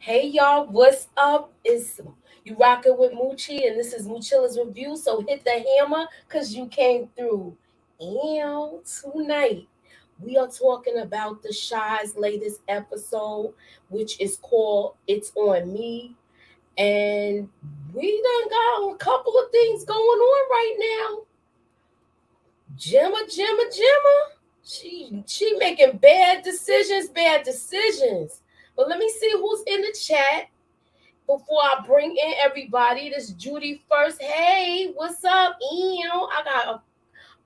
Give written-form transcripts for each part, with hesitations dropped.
Hey y'all, what's up? It's you rocking with Moochie, and this is Moochilla's review. So hit the hammer cause you came through. And tonight we are talking about the Shy's latest episode, which is called "It's on Me," and we done got a couple of things going on right now. Gemma. She making bad decisions. But let me see who's in the chat before I bring in everybody. This Judy first. Hey, what's up? I got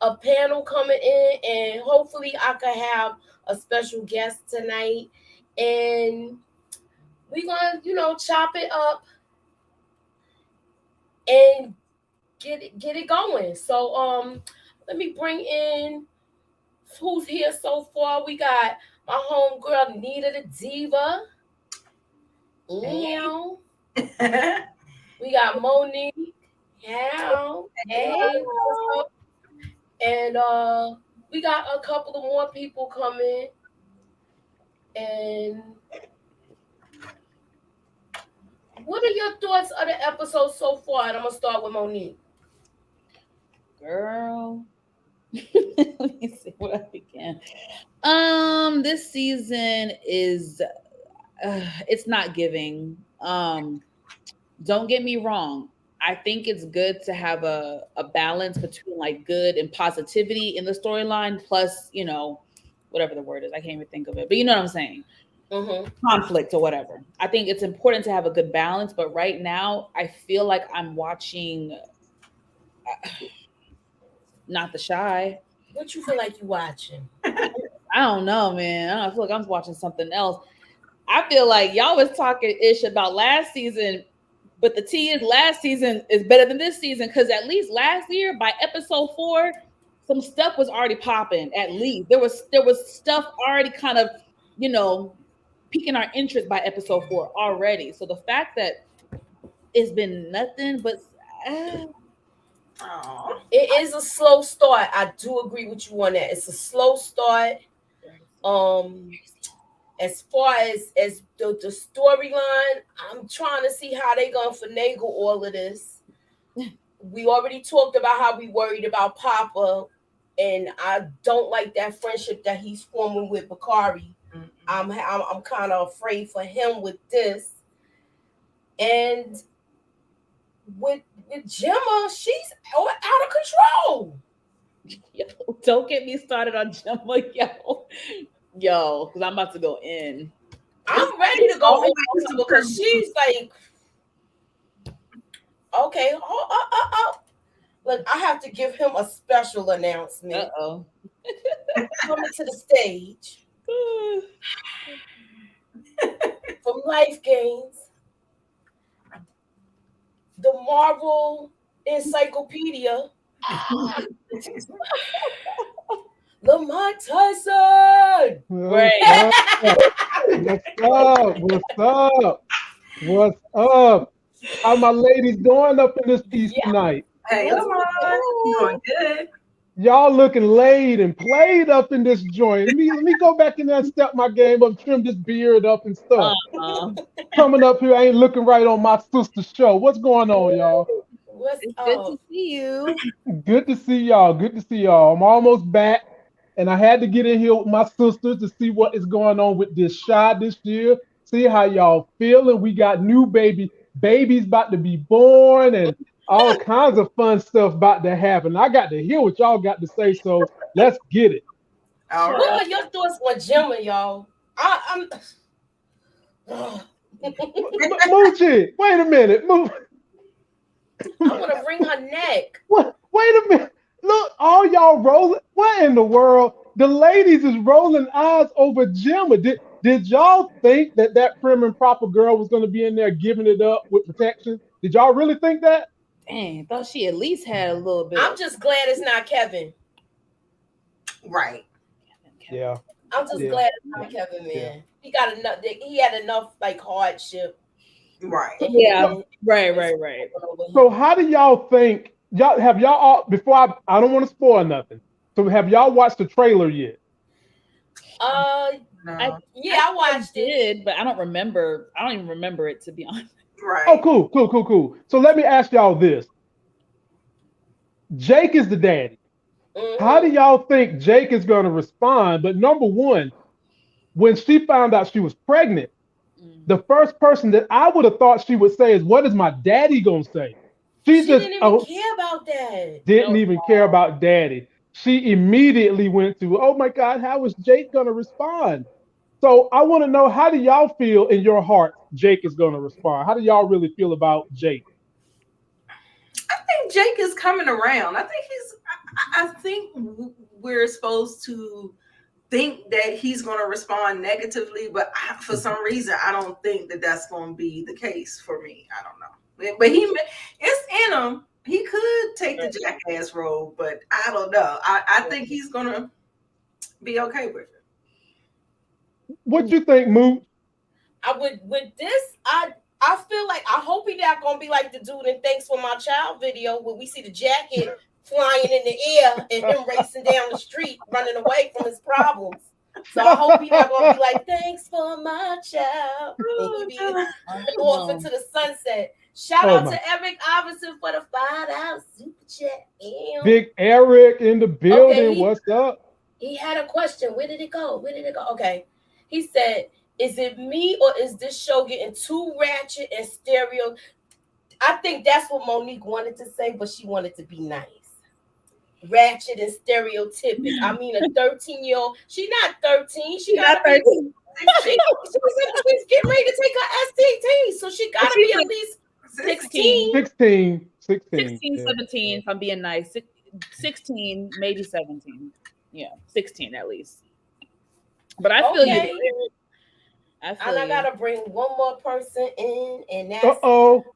a panel coming in, and hopefully I can have a special guest tonight. And we're gonna, chop it up and get it going. So let me bring in who's here so far. We got my homegirl Nita the Diva. Ew. We got Monique. How? Hey, what's up? And we got a couple of more people coming. And what are your thoughts of the episode so far? And I'm gonna start with Monique. Girl. Let me see what I can. This season is it's not giving. Don't get me wrong. I think it's good to have a balance between like good and positivity in the storyline, plus, whatever the word is. I can't even think of it. But you know what I'm saying? Mm-hmm. Conflict or whatever. I think it's important to have a good balance, but right now I feel like I'm watching not the Shy. What you feel like you watching? I don't know, man. I feel like I'm watching something else. I feel like y'all was talking ish about last season, but the tea is last season is better than this season because at least last year by episode 4, some stuff was already popping. At least there was stuff already kind of, piquing our interest by episode 4 already. So the fact that it's been nothing but It is a slow start. I do agree with you on that. It's a slow start. Um, as far as the storyline, I'm trying to see how they gonna finagle all of this. We already talked about how we worried about Papa, and I don't like that friendship that he's forming with Bakari. I'm kind of afraid for him with this, and with Gemma, she's out of control. yo, don't get me started on Gemma, yo, because I'm about to go in. I'm ready to go in because she's like, okay, look, I have to give him a special announcement. Uh-oh. Coming to the stage from Life Games, the Marvel Encyclopedia, Lamont Tyson. Right. What's up? What's up? How my ladies doing up in this piece tonight? Hey, Lamont. Doing good. Y'all looking laid and played up in this joint. Let me go back in there and step my game up, trim this beard up and stuff. Coming up here, I ain't looking right on my sister's show. What's going on, y'all? What's It's up? good to see you. Good to see y'all. Good to see y'all. I'm almost back, and I had to get in here with my sisters to see what is going on with this Shy this year. See how y'all feeling. We got new babies about to be born, and all kinds of fun stuff about to happen. I got to hear what y'all got to say, so let's get it. All What right. are your thoughts on Gemma, y'all? I'm. Moochie, wait a minute. I want to wring her neck. What? Wait a minute. Look, all y'all rolling. What in the world? The ladies is rolling eyes over Gemma. Did y'all think that prim and proper girl was going to be in there giving it up with protection? Did y'all really think that? Dang, thought she at least had a little bit. I'm just glad it's not Kevin. Right. Yeah. I'm just glad it's not Kevin, man. He got enough. He had enough like hardship. Right. Yeah. Right. So how do y'all think? Y'all all before I don't want to spoil nothing. So have y'all watched the trailer yet? Uh, No. I watched it. but I don't remember. I don't even remember it, to be honest. Right. Oh, cool. So let me ask y'all this. Jake is the daddy. How do y'all think Jake is going to respond? But number one, when she found out she was pregnant, the first person that I would have thought she would say is, "What is my daddy going to say?" She didn't even care about that. Didn't even care about daddy. She immediately went to, "Oh my God, how is Jake going to respond?" So I want to know, how do y'all feel in your heart Jake is going to respond? How do y'all really feel about Jake? I think Jake is coming around. I think we're supposed to think that he's going to respond negatively, but for some reason, I don't think that that's going to be the case for me. I don't know, but it's in him. He could take the jackass role, but I don't know. I think he's going to be okay with it. What you think, Moo? With this, I feel like, I hope he's not gonna be like the dude in Thanks for My Child video where we see the jacket flying in the air and him racing down the street running away from his problems. So I hope he's not gonna be like, "Thanks for my child," and he be off into the sunset. Shout out to Eric Iverson for the $5 super chat. Big Eric in the building. What's up? He had a question. Where did it go? Okay. He said, "Is it me or is this show getting too ratchet and stereo?" I think that's what Monique wanted to say, but she wanted to be nice. Ratchet and stereotypic. I mean, a 13-year-old. She's not 13. She's not 13. She's getting ready to take her STT, so she got to be at least 16. 16, 17, if I'm being nice. 16, maybe 17. Yeah, 16 at least. But I feel you. I gotta bring one more person in, and that's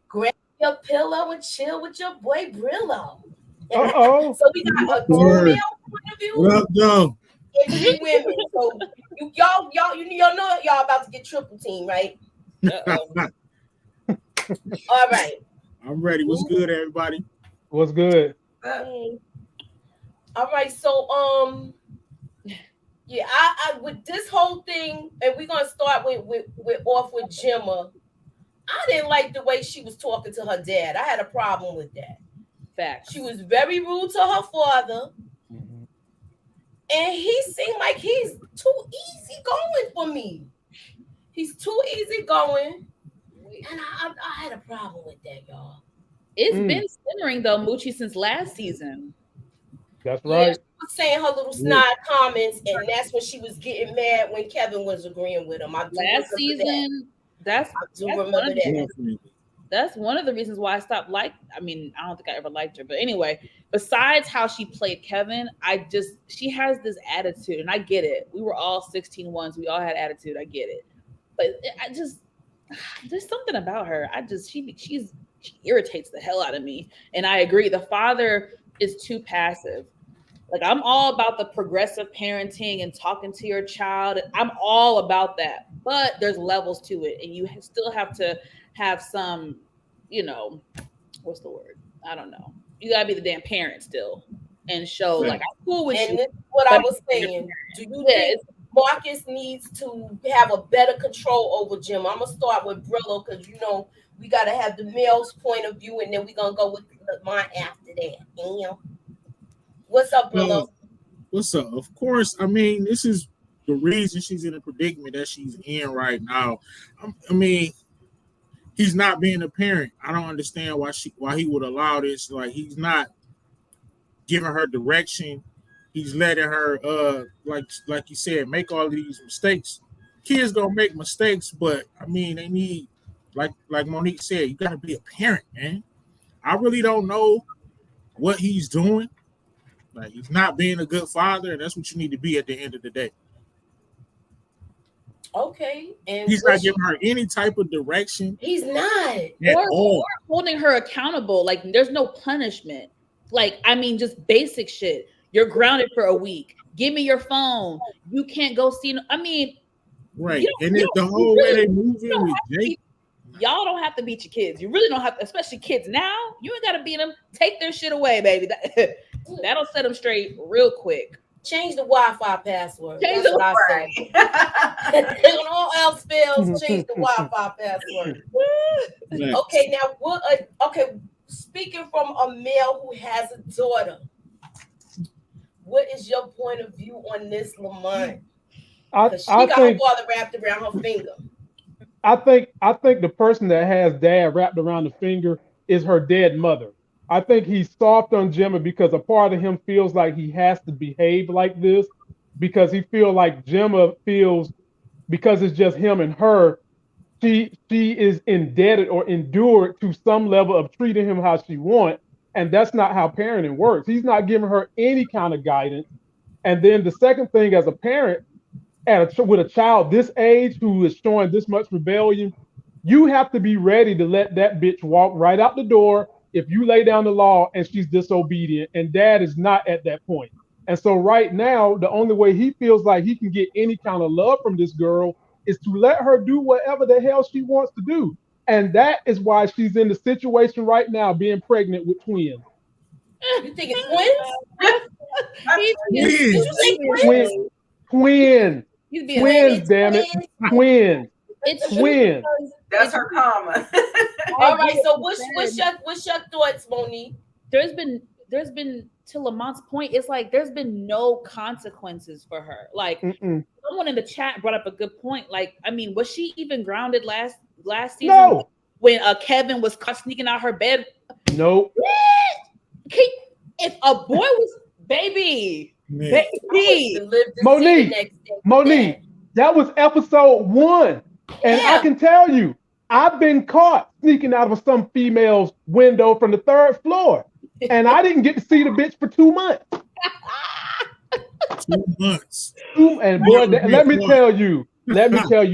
grab your pillow and chill with your boy Brillo. So we got a two male point of view. What up, though? And 3 women. So y'all know y'all about to get triple team, right? All right. I'm ready. What's good, everybody? What's good? All right. So yeah, I with this whole thing, and we're gonna start with Gemma. I didn't like the way she was talking to her dad. I had a problem with that. Fact. She was very rude to her father, and he seemed like he's too easy going for me. He's too easy going, and I had a problem with that, y'all. It's been simmering though, Moochie, since last season. That's right. Yeah, she was saying her little snide comments, and that's when she was getting mad when Kevin was agreeing with him. I do remember that. That's one of the reasons why I stopped I don't think I ever liked her. But anyway, besides how she played Kevin, she has this attitude, and I get it. We were all 16 ones. We all had attitude. I get it. But there's something about her. She irritates the hell out of me. And I agree. The father is too passive. Like, I'm all about the progressive parenting and talking to your child. I'm all about that. But there's levels to it. And you still have to have some, what's the word? I don't know. You got to be the damn parent still and show, like, I'm cool with you. And this is what I was saying. Do you think Marcus needs to have a better control over Jim? I'm going to start with Brillo because, we got to have the male's point of view, and then we're going to go with mine after that. What's up, Brillo? What's up? Of course, I mean, this is the reason she's in the predicament that she's in right now. I mean, he's not being a parent. I don't understand why he would allow this. Like, he's not giving her direction. He's letting her, like you said, make all these mistakes. Kids gonna make mistakes, but I mean, they need, like Monique said, you gotta be a parent, man. I really don't know what he's doing. Like, he's not being a good father, and that's what you need to be at the end of the day. Okay. And he's not giving her any type of direction. He's not. Or holding her accountable. Like, there's no punishment. Like, I mean, just basic shit. You're grounded for a week. Give me your phone. You can't go see. I mean, right. And the whole way they moving with Jake. Y'all don't have to beat your kids. You really don't have to, especially kids now. You ain't got to beat them. Take their shit away, baby. That'll set them straight real quick. Change the Wi-Fi password. Change That's the- what I say. When all else fails, change the Wi-Fi password. Okay, now what? Okay, speaking from a male who has a daughter, what is your point of view on this, Lamont? Because she got her father wrapped around her finger. I think the person that has dad wrapped around the finger is her dead mother. I think he's soft on Gemma because a part of him feels like he has to behave like this because he feels like Gemma feels because it's just him and her, she is indebted or endured to some level of treating him how she wants, and that's not how parenting works. He's not giving her any kind of guidance. And then the second thing, as a parent, with a child this age who is showing this much rebellion, you have to be ready to let that bitch walk right out the door if you lay down the law and she's disobedient. And dad is not at that point. And so right now, the only way he feels like he can get any kind of love from this girl is to let her do whatever the hell she wants to do. And that is why she's in the situation right now, being pregnant with twins. You think it's twins? Did you say twins? Twins. Twins, damn it. Twins. It's Twins. That's her karma. All right. So what's your thoughts, Monique? There's been to Lamont's point, it's like there's been no consequences for her. Like someone in the chat brought up a good point. Like, I mean, was she even grounded last season? No. When Kevin was caught sneaking out her bed? Nope. If a boy was baby, Monique, that was episode 1. And I can tell you, I've been caught sneaking out of some female's window from the 3rd floor. And I didn't get to see the bitch for 2 months. 2 months. And boy, let me tell you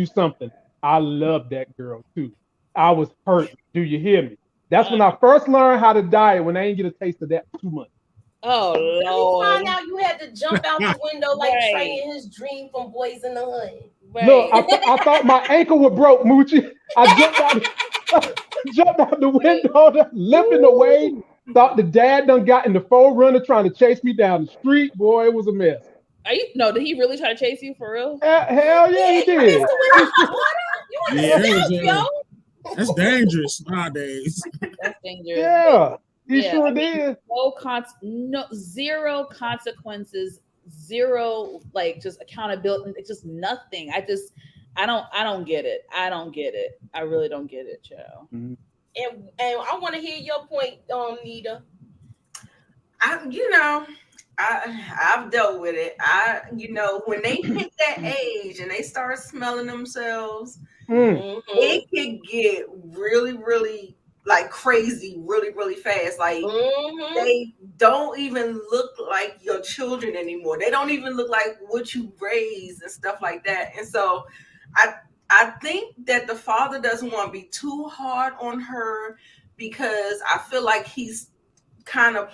something. I love that girl too. I was hurt. Do you hear me? That's when I first learned how to diet, when I didn't get a taste of that for 2 months. Oh, Lord. Let me find out you had to jump out the window like Trey in his dream from Boys in the Hood. Right. Look, I thought my ankle was broke, Moochie. I jumped out the window, limping away. Thought the dad done got in the 4Runner trying to chase me down the street. Boy, it was a mess. Did he really try to chase you for real? Hell yeah, he did. That's dangerous nowadays. That's dangerous. Yeah, he sure did. Zero consequences, zero just accountability, just nothing. I don't get it. I don't get it. I really don't get it, Joe. Mm-hmm. And I want to hear your point, Nita. I've dealt with it. When they hit that age and they start smelling themselves, it can get really, really crazy, really, really fast. They don't even look like your children anymore. They don't even look like what you raised and stuff like that. And so I think that the father doesn't want to be too hard on her because I feel like he's kind of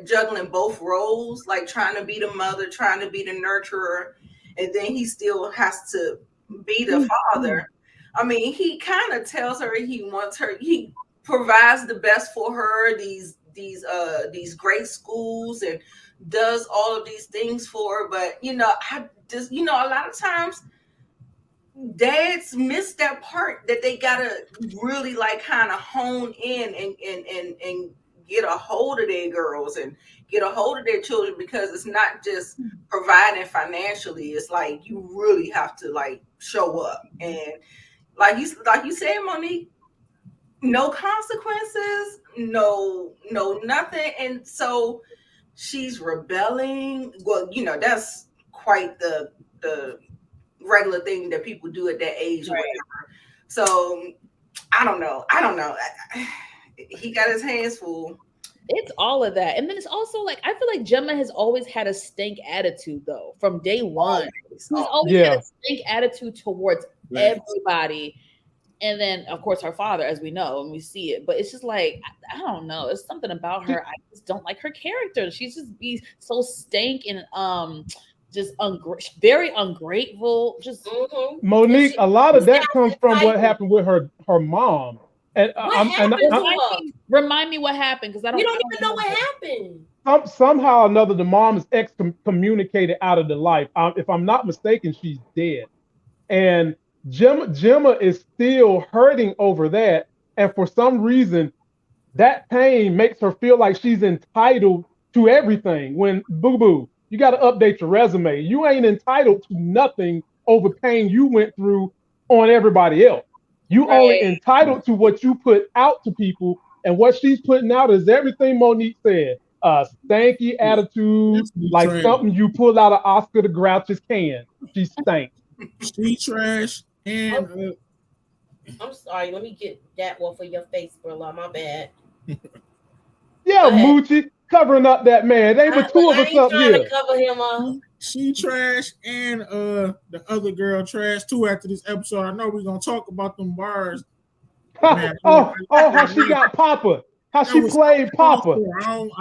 juggling both roles, like trying to be the mother, trying to be the nurturer, and then he still has to be the father. I mean, he kind of tells her he wants her, he provides the best for her, these great schools, and does all of these things for her. But a lot of times dads miss that part that they gotta really kind of hone in and get a hold of their girls and get a hold of their children, because it's not just providing financially. It's like you really have to show up, and like you said, Monique, no consequences, no nothing. And so she's rebelling. Well, that's quite the regular thing that people do at that age, right? So I don't know. He got his hands full. It's all of that. And then it's also I feel like Gemma has always had a stank attitude though, from day one. She's always had a stank attitude towards everybody. And then of course her father, as we know, and we see it. But it's just I don't know. There's something about her. I just don't like her character. She's just be so stank and just very ungrateful. Just Monique, a lot of that comes from what happened with her mom. And remind me what happened, because I don't. You don't even know what happened. somehow or another, the mom is excommunicated out of the life. If I'm not mistaken, she's dead. And Gemma is still hurting over that. And for some reason, that pain makes her feel like she's entitled to everything. When boo boo, you got to update your resume. You ain't entitled to nothing over pain you went through on everybody else. You only entitled to what you put out to people. And what she's putting out is everything Monique said. Stanky attitude, like something you pull out of Oscar the Grouch's can. She stank. She trash and I'm sorry. Let me get that off of your face, Brillo. My bad. Yeah, Moochie covering up that man. They were two of us up here. To cover him up. She trash and the other girl trash too. After this episode, I know we're gonna talk about them bars. Man, how she got Papa. How she played Papa.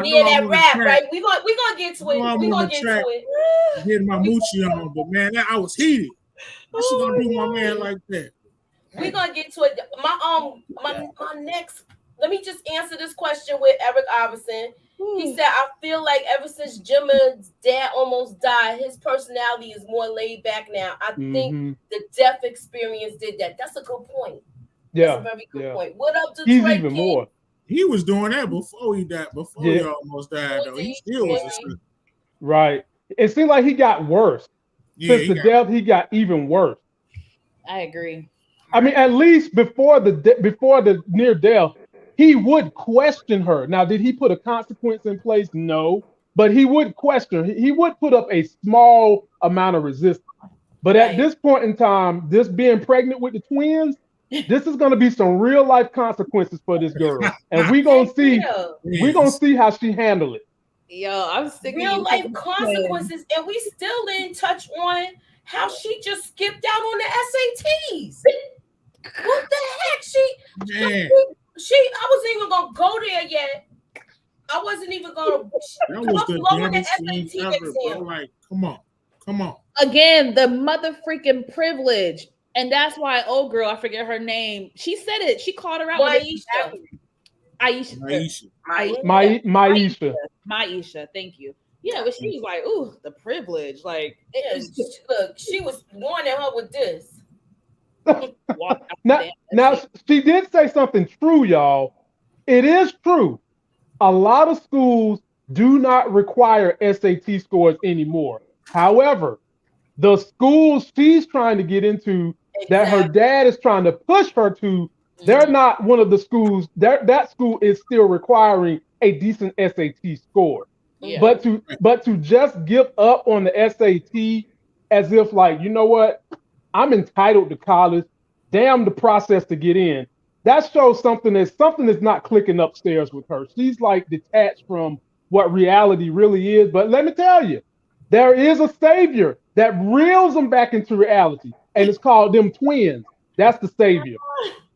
Yeah, that rap, right? We gonna get to it. We gonna get to it. Getting my Moochie on, but man, I was heated. What's she gonna do, my man, like that? We gonna get to it. My next. Let me just answer this question with Eric Iverson. He said, I feel like ever since Gemma's dad almost died, his personality is more laid back now. I think the death experience did that. That's a good point. Yeah. That's a very good point. What up, Detroit? He's even more. He was doing that before he died, before he almost died, though. He still was a student. Right. It seemed like he got worse. Since the death, he got even worse. I agree. I mean, at least before the near death, he would question her. Now, did he put a consequence in place? No. But he would question. He would put up a small amount of resistance. But at this point in time, this being pregnant with the twins, this is going to be some real life consequences for this girl, and we're gonna see how she handle it. Yo, I'm sick of real life consequences, and we still didn't touch on how she just skipped out on the SATs. What the heck? She. I wasn't even gonna go there yet. I wasn't even gonna. That was the dumbest thing ever, bro. Like, come on. Again, the mother freaking privilege. And that's why old girl, I forget her name. She said it. She called her out. Maisha. Thank you. Yeah, but she was like, "Ooh, the privilege." Like, look, she was warning her with this. now, she did say something true, y'all. It is true. A lot of schools do not require SAT scores anymore. However, the schools she's trying to get into, that her dad is trying to push her to, they're not one of the schools. That school is still requiring a decent SAT score. Yeah. But to just give up on the SAT as if, like, you know what, I'm entitled to college. Damn the process to get in. That shows something is not clicking upstairs with her. She's like detached from what reality really is. But let me tell you, there is a savior that reels them back into reality, and it's called them twins. That's the savior.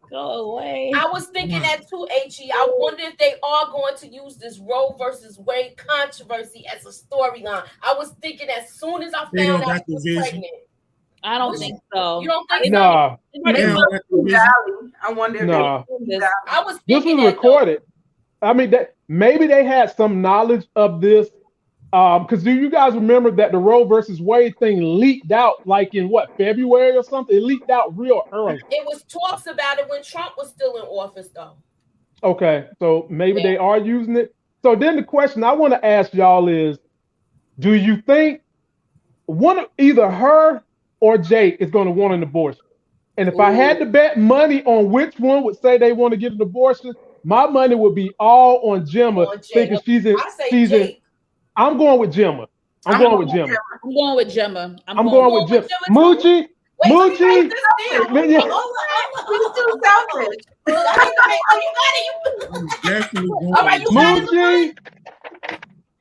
Go away. I was thinking that too, H.E. I wonder if they are going to use this Roe versus Wade controversy as a storyline. I was thinking as soon as I found out she was pregnant. I don't think so. You don't think so? I wonder if I was thinking this was recorded. I mean, that maybe they had some knowledge of this. Because do you guys remember that the Roe versus Wade thing leaked out like in February or something? It leaked out real early. It was talks about it when Trump was still in office, though. Okay, so maybe they are using it. So then the question I want to ask y'all is, do you think either her or Jake is going to want an abortion? And if I had to bet money on which one would say they want to get an abortion, my money would be all on Gemma, thinking she's in. I'm going with Gemma. I'm going with Gemma. Moochie. He's too selfish. All right, you got it.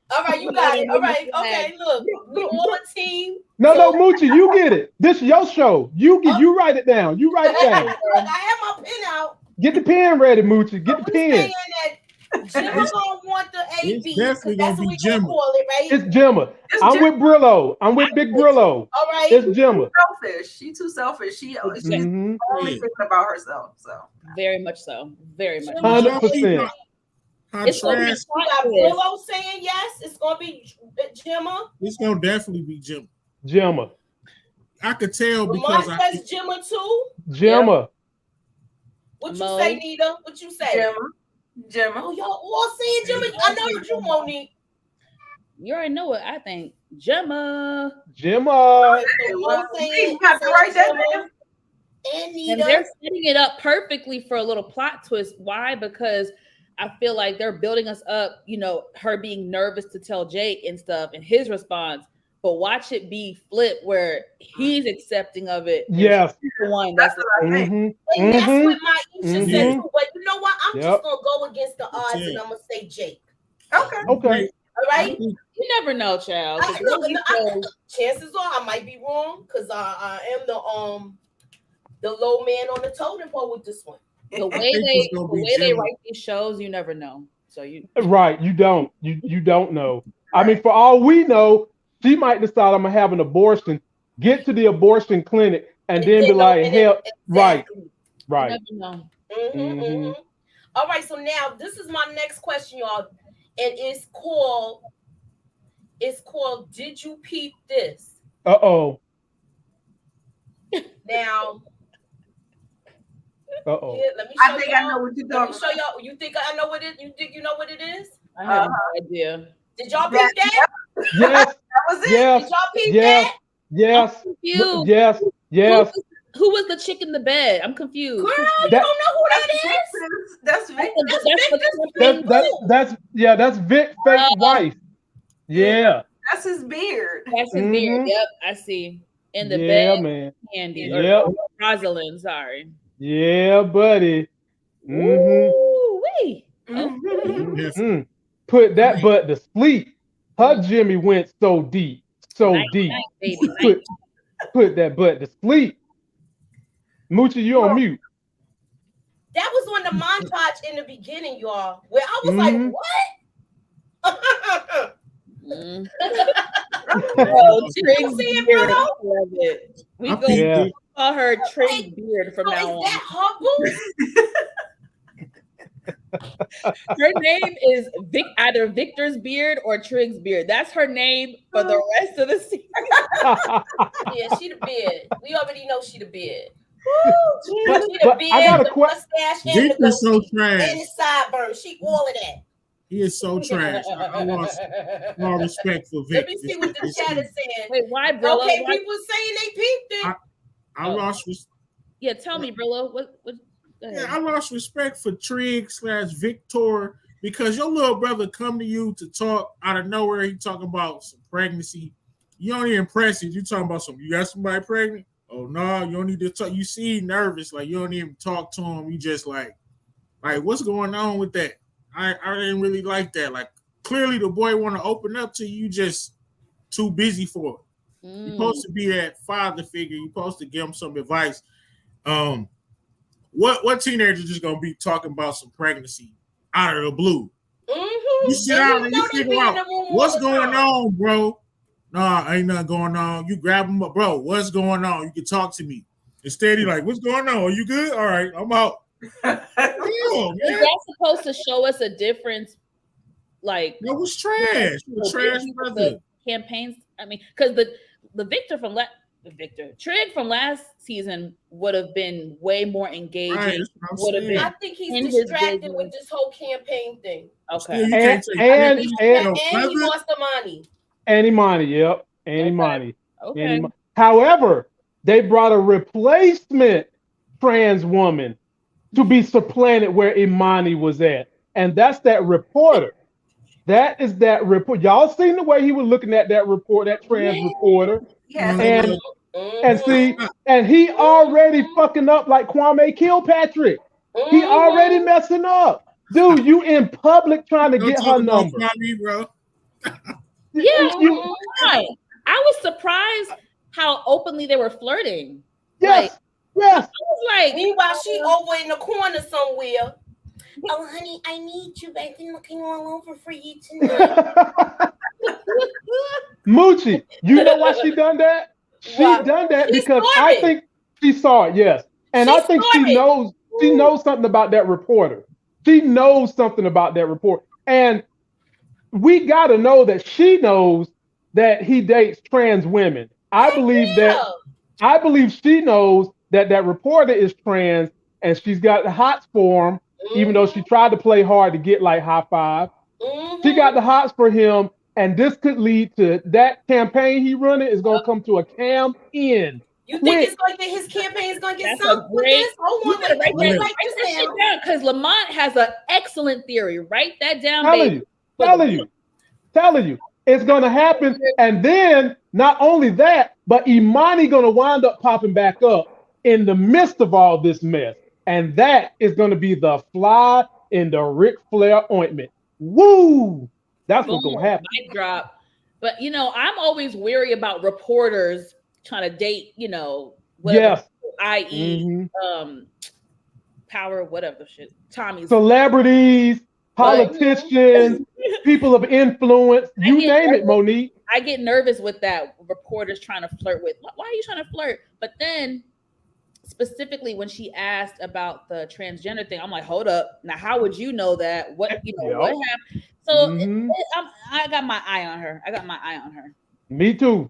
All right, you got it. All right, okay. Look, we all a team. No, Moochie, you get it. This is your show. You write it down. You write it down. Look, I have my pen out. Get the pen ready, Moochie. Get the pen. Gemma gonna want the AB. It's definitely gonna be Gemma. Right? It's Gemma. I'm with Brillo. I'm with Big Brillo. All right. It's Gemma. She's too selfish. She's only thinking about herself. So very much so. Very much. 100%. How It's gonna be trash. You got Brillo saying yes. It's gonna be Gemma. It's gonna definitely be Gemma. Gemma. I could tell Lamont because says Gemma too. Gemma. What you Mo. say, Nita? What you say? Gemma. Oh, y'all all saying Gemma. I know you, Monique. You already know what I think. Gemma. Gemma. So Mo saying, have to write that Gemma down. and And Nita. they're setting it up perfectly for a little plot twist. Why? Because I feel like they're building us up, you know, her being nervous to tell Jake and stuff and his response. But watch it be flipped where he's accepting of it. and Yes. she's the one that's That's what I think. Mm-hmm. And that's Mm-hmm. what my Isha said too. But you know what? I'm Yep. just gonna go against the odds and I'm gonna say Jake. Okay. Okay. All right. You never know, child. 'Cause Chances are I might be wrong because I am the low man on the totem pole with this one. the way it's gonna be they Gemma. write these shows, you never know. So you Right. You don't. You don't know. I mean, for all we know, she might decide I'm gonna have an abortion, get to the abortion clinic, and then be like, hell, right. Right. never know. Mhm. All right, so now this is my next question, y'all, and it's called Did You Peep This? Uh-oh. Now, Uh-oh. yeah, let me show I think y'all. I know what you're Let talking me show y'all. You think I know what it? You think you know what it is? I have no idea. Did y'all peep that? Yes. That was it. Yes. Did y'all peep Yes. that? Yes. I'm confused. Yes. Yes. Who was the chick in the bed? I'm confused. Girl, you That- don't know who that is? That's Victor. That's Vic fake wife. Yeah. That's his beard. That's his Mhm. beard. Yep, I see. In the Yeah, bed, man. Candy. Yep. Or Rosalind, sorry. Yeah, buddy. Mm-hmm. Ooh, wee. Mm-hmm. Put that butt to sleep. Her Jimmy went so deep. So deep. Night, baby. Night. Put that butt to sleep. Moochie, you on mute. That was on the montage in the beginning, y'all, where I was Mhm. like, what? Mm. You Trig's see it, beard. bro? I love it. We I go think Yeah. call her Trig's beard from So now is on. that her boo? Her name is either Victor's beard or Trig's beard. That's her name for the rest of the season. Yeah, she the beard. We already know she the beard. But- She the but beard, I got a the question. mustache, and the Victor's so goatee, trash. and the sideburns. She all of that. He is so trash. I lost all respect for Vic. Let me see what the chat is saying. Wait, why, Brillo? Okay, Why- people saying they peeped it. I lost Yeah, tell me, Brillo. What? Go ahead. I lost respect for Trig / Victor because your little brother come to you to talk out of nowhere. He talking about some pregnancy. You don't even press it. You talking about some. You got somebody pregnant? Oh no, you don't need to talk. You see nervous, like you don't even talk to him. You just like what's going on with that? I didn't really like that. Like clearly the boy want to open up to you, just too busy for it. You're supposed to be that father figure. You're supposed to give him some advice. What teenager just gonna be talking about some pregnancy out of the blue? Mm-hmm. You sit down and you figure out what's going on, bro. Nah, ain't nothing going on. You grab him up, bro. What's going on? You can talk to me. Instead, he like, what's going on? Are you good? All right, I'm out. Damn, Is man. that supposed to show us a difference? Like That was trash. Trash brother. the campaigns. I mean, because the Victor from Trig from last season would have been way more engaging. Right, that's what I'm would have saying. been I think he's in his distracted business. with this whole campaign thing. Okay. You And- can't take and- credit. and- And he wants the money. Annie Monty, yep. Annie Okay. Monty. Okay. However, they brought a replacement trans woman to be supplanted where Imani was at. And that's that reporter. That is that report. Y'all seen the way he was looking at that report, that trans reporter. Yes. And Mhm. see, and he already fucking up like Kwame Kilpatrick. He Mhm. already messing up. Dude, you in public trying to Don't get talk her about number. Kwame, bro. Yeah, You- right. I was surprised how openly they were flirting. yes, yes. I was like, Meanwhile, she over in the corner somewhere. Oh, honey, I need you. I've been looking all over for you tonight. Moochie, you know why she done that? She Why? done that She because saw I it. think she saw it, yes. And She I think saw she it. knows something about that reporter. She knows something about that report. And we got to know that she knows that he dates trans women. I believe she knows that that reporter is trans and she's got the hots for him, even though she tried to play hard to get like high five. She got the hots for him, and this could lead to that campaign he running is going to come to a cam in. You think it's like that his campaign is going to get sunk with this? Hold on, write this down. Because Lamont has an excellent theory. Write that down, Telling you. It's going to happen. And then not only that, but Imani going to wind up popping back up in the midst of all this mess. And that is going to be the fly in the Ric Flair ointment. Woo! That's what's going to happen. Mic drop. But, I'm always weary about reporters trying to date, whatever, i.e., power, whatever shit. Tommy's celebrities, politicians, people of influence, you name it, Monique. I get nervous with that. Reporters trying to flirt with. Why are you trying to flirt? But then, specifically when she asked about the transgender thing, I'm like, hold up. Now, how would you know that? What what happened? So I got my eye on her. Me too.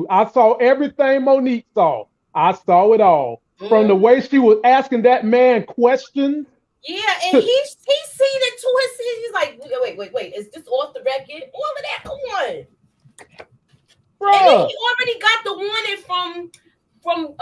I saw everything Monique saw. I saw it all. From the way she was asking that man questions. Yeah, and he seen it to his. He's like, wait. Is this off the record? All of that, come on. Bruh. And then he already got the warning from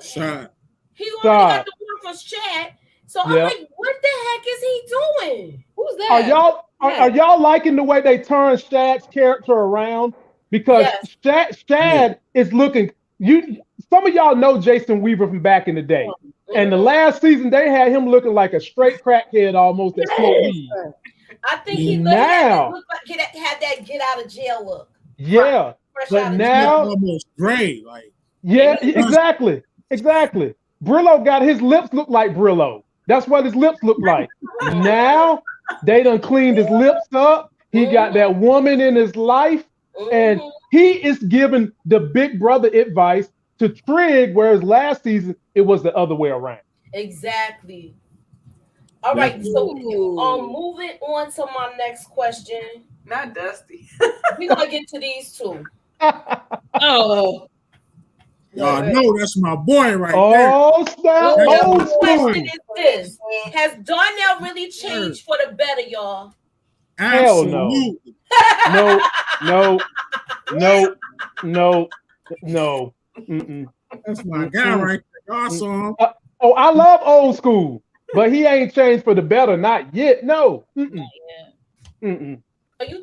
Shad. He already got the warning from Shad. So I'm like, what the heck is he doing? Who's that? Are y'all liking the way they turn Shad's character around? Because Shad is looking. Some of y'all know Jason Weaver from back in the day. And the last season, they had him looking like a straight crackhead almost that smoked weed. I think he looked like had that get out of jail look. Yeah, but now almost gray, like exactly. Brillo got his lips look like Brillo. That's what his lips look like. Now they done cleaned his lips up. He got that woman in his life, and he is giving the big brother advice to Trig, whereas last season it was the other way around. Exactly. All right, so moving on to my next question. Not Dusty. We're gonna get to these two. Oh. Y'all know that's my boy right there. The question is this: has Darnell really changed for the better, y'all? Hell no. No. That's my guy right there. Awesome. I love old school, but he ain't changed for the better, not yet. No. You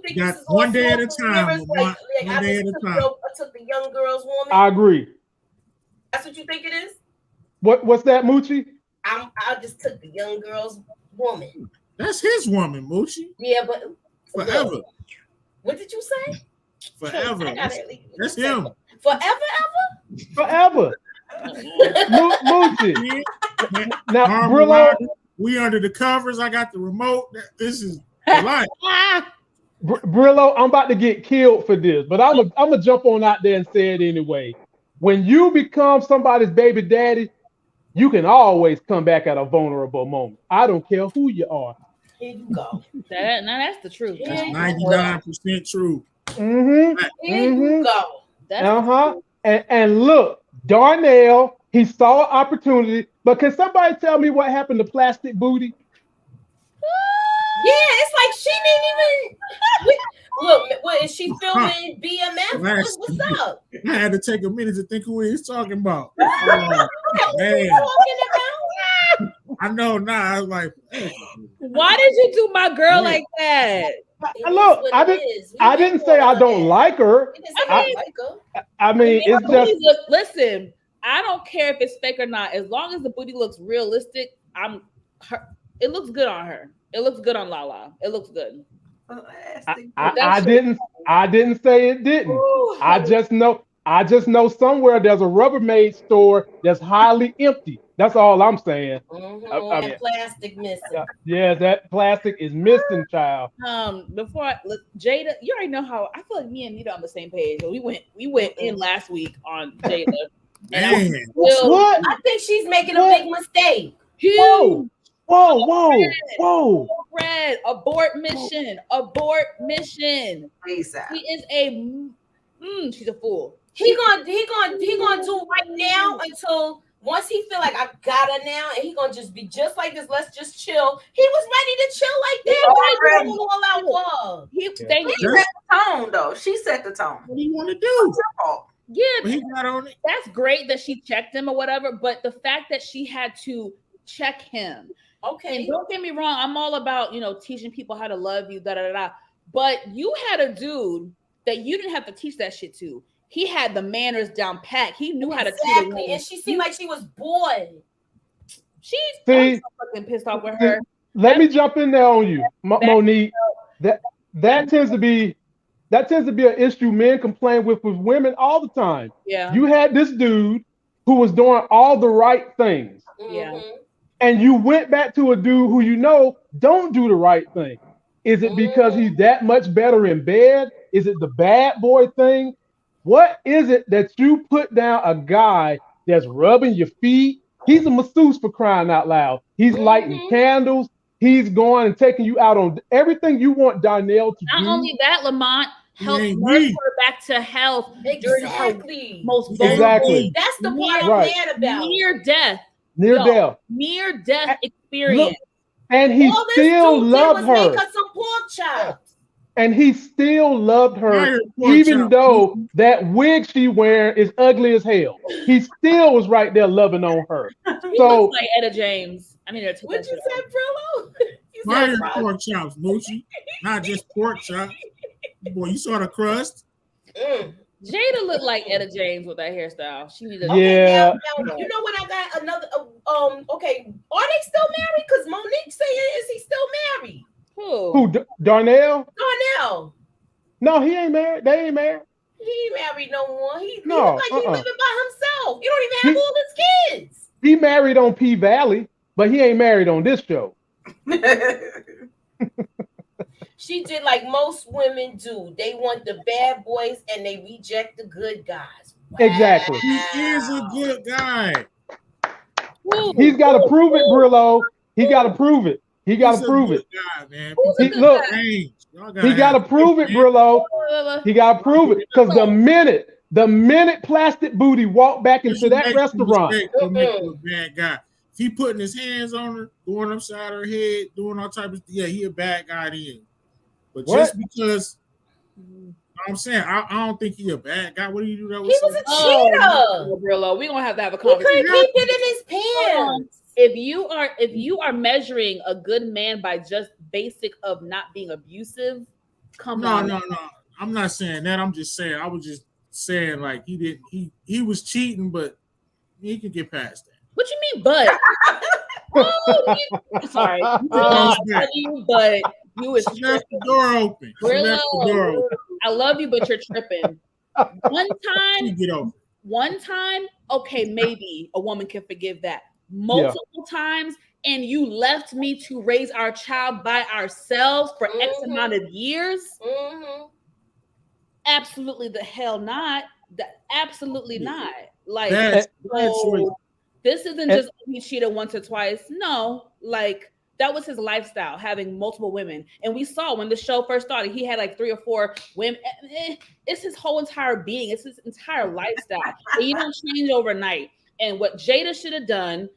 think got this is one day at a time? One day at a time. I took the young girl's woman. I agree. That's what you think it is? What's that, Moochie? I just took the young girl's woman. That's his woman, Moochie. Yeah, but forever. What did you say? Forever. That's him. Forever? Moochie. Now, Brillo. We under the covers. I got the remote. This is life. Brillo, I'm about to get killed for this, but I'm gonna jump on out there and say it anyway. When you become somebody's baby daddy, you can always come back at a vulnerable moment. I don't care who you are. Here you go. That's the truth. That's 99% true. Here you go. And look, Darnell, he saw an opportunity, but can somebody tell me what happened to Plastic Booty? Yeah, it's like she didn't even look. What is she filming? BMF? What's up? I had to take a minute to think who he was talking about. Man. I know now. I was like, why did you do my girl like that? Look, I didn't say I don't like her. I mean, it's just listen. I don't care if it's fake or not. As long as the booty looks realistic, it looks good on her. It looks good on Lala. It looks good. I didn't say it didn't. Ooh, I just know somewhere there's a Rubbermaid store that's highly empty. That's all I'm saying. I mean, plastic missing. Yeah, that plastic is missing, child. Before Jada, you already know how I feel like me and Nita on the same page. We went in last week on Jada. Man, what? I think she's making a big mistake. Whoa. Whoa. Red, abort mission. ASAP. She is she's a fool. He gonna do right now until once he feel like I got her now, and he gonna just be just like this. Let's just chill. He was ready to chill like that. Why you all out for her? She set the tone, though. She set the tone. What do you want to do? Yeah, But he got on it. that's great that she checked him or whatever, but the fact that she had to check him. Okay. And don't get me wrong, I'm all about, teaching people how to love you, But you had a dude that you didn't have to teach that shit to. He had the manners down pat. He knew how to treat a woman. And she seemed like she was bored. She's so fucking pissed off with her. Let me jump in there on you, Monique. That tends to be an issue men complain with women all the time. Yeah. You had this dude who was doing all the right things. Yeah. And you went back to a dude who don't do the right thing. Is it because he's that much better in bed? Is it the bad boy thing? What is it that you put down a guy that's rubbing your feet? He's a masseuse, for crying out loud. He's lighting candles. He's going and taking you out on everything you want Darnell to do. Not only that, Lamont helped nurse her back to health during her most vulnerable. That's the part I'm mad about. Near death experience. Look, and he still loved her. Make her some pork chops. And he still loved her, even though that wig she wearing is ugly as hell. He still was right there loving on her. He looks like Etta James. I mean, what you said, Brillo? Fire pork chops, Moochie. Not just pork chops. Boy, you saw the crust. Jada looked like Etta James with that hairstyle. She needed. Yeah. Now, you know what? I got another. Okay, are they still married? Because Monique saying, is he still married? Who? Darnell? Darnell. No, he ain't married. They ain't married. He ain't married no more. He no, look like he living by himself. You don't even have all his kids. He married on P Valley, but he ain't married on this show. She did like most women do. They want the bad boys and they reject the good guys. Wow. Exactly. He is a good guy. He's got to prove it, Brillo. He got to prove it. He got to prove it. Guy, man. He got to prove it, Brillo. He got to prove it because the minute Plastic Booty walked back into that restaurant, bad guy. If he putting his hands on her, going upside her head, doing all type of he a bad guy then. But just because I'm saying I don't think he a bad guy. What do you do that with? He was a cheater. Brillo, we're gonna have to have a conversation. He couldn't keep it in his pants. If you are measuring a good man by just basic of not being abusive, come on. No. I'm not saying that. I'm just saying I was just saying like he was cheating, but he can get past that. What you mean, but? Sorry. But you was left the door open. I love you, but you're tripping. One time, okay, maybe a woman can forgive that. Multiple times, and you left me to raise our child by ourselves for X amount of years. Absolutely the hell not. Absolutely not. Like this isn't just he cheated once or twice. No, like that was his lifestyle, having multiple women. And we saw when the show first started, he had like 3 or 4 women. It's his whole entire being. It's his entire lifestyle. And you don't change overnight. And what Jada should have done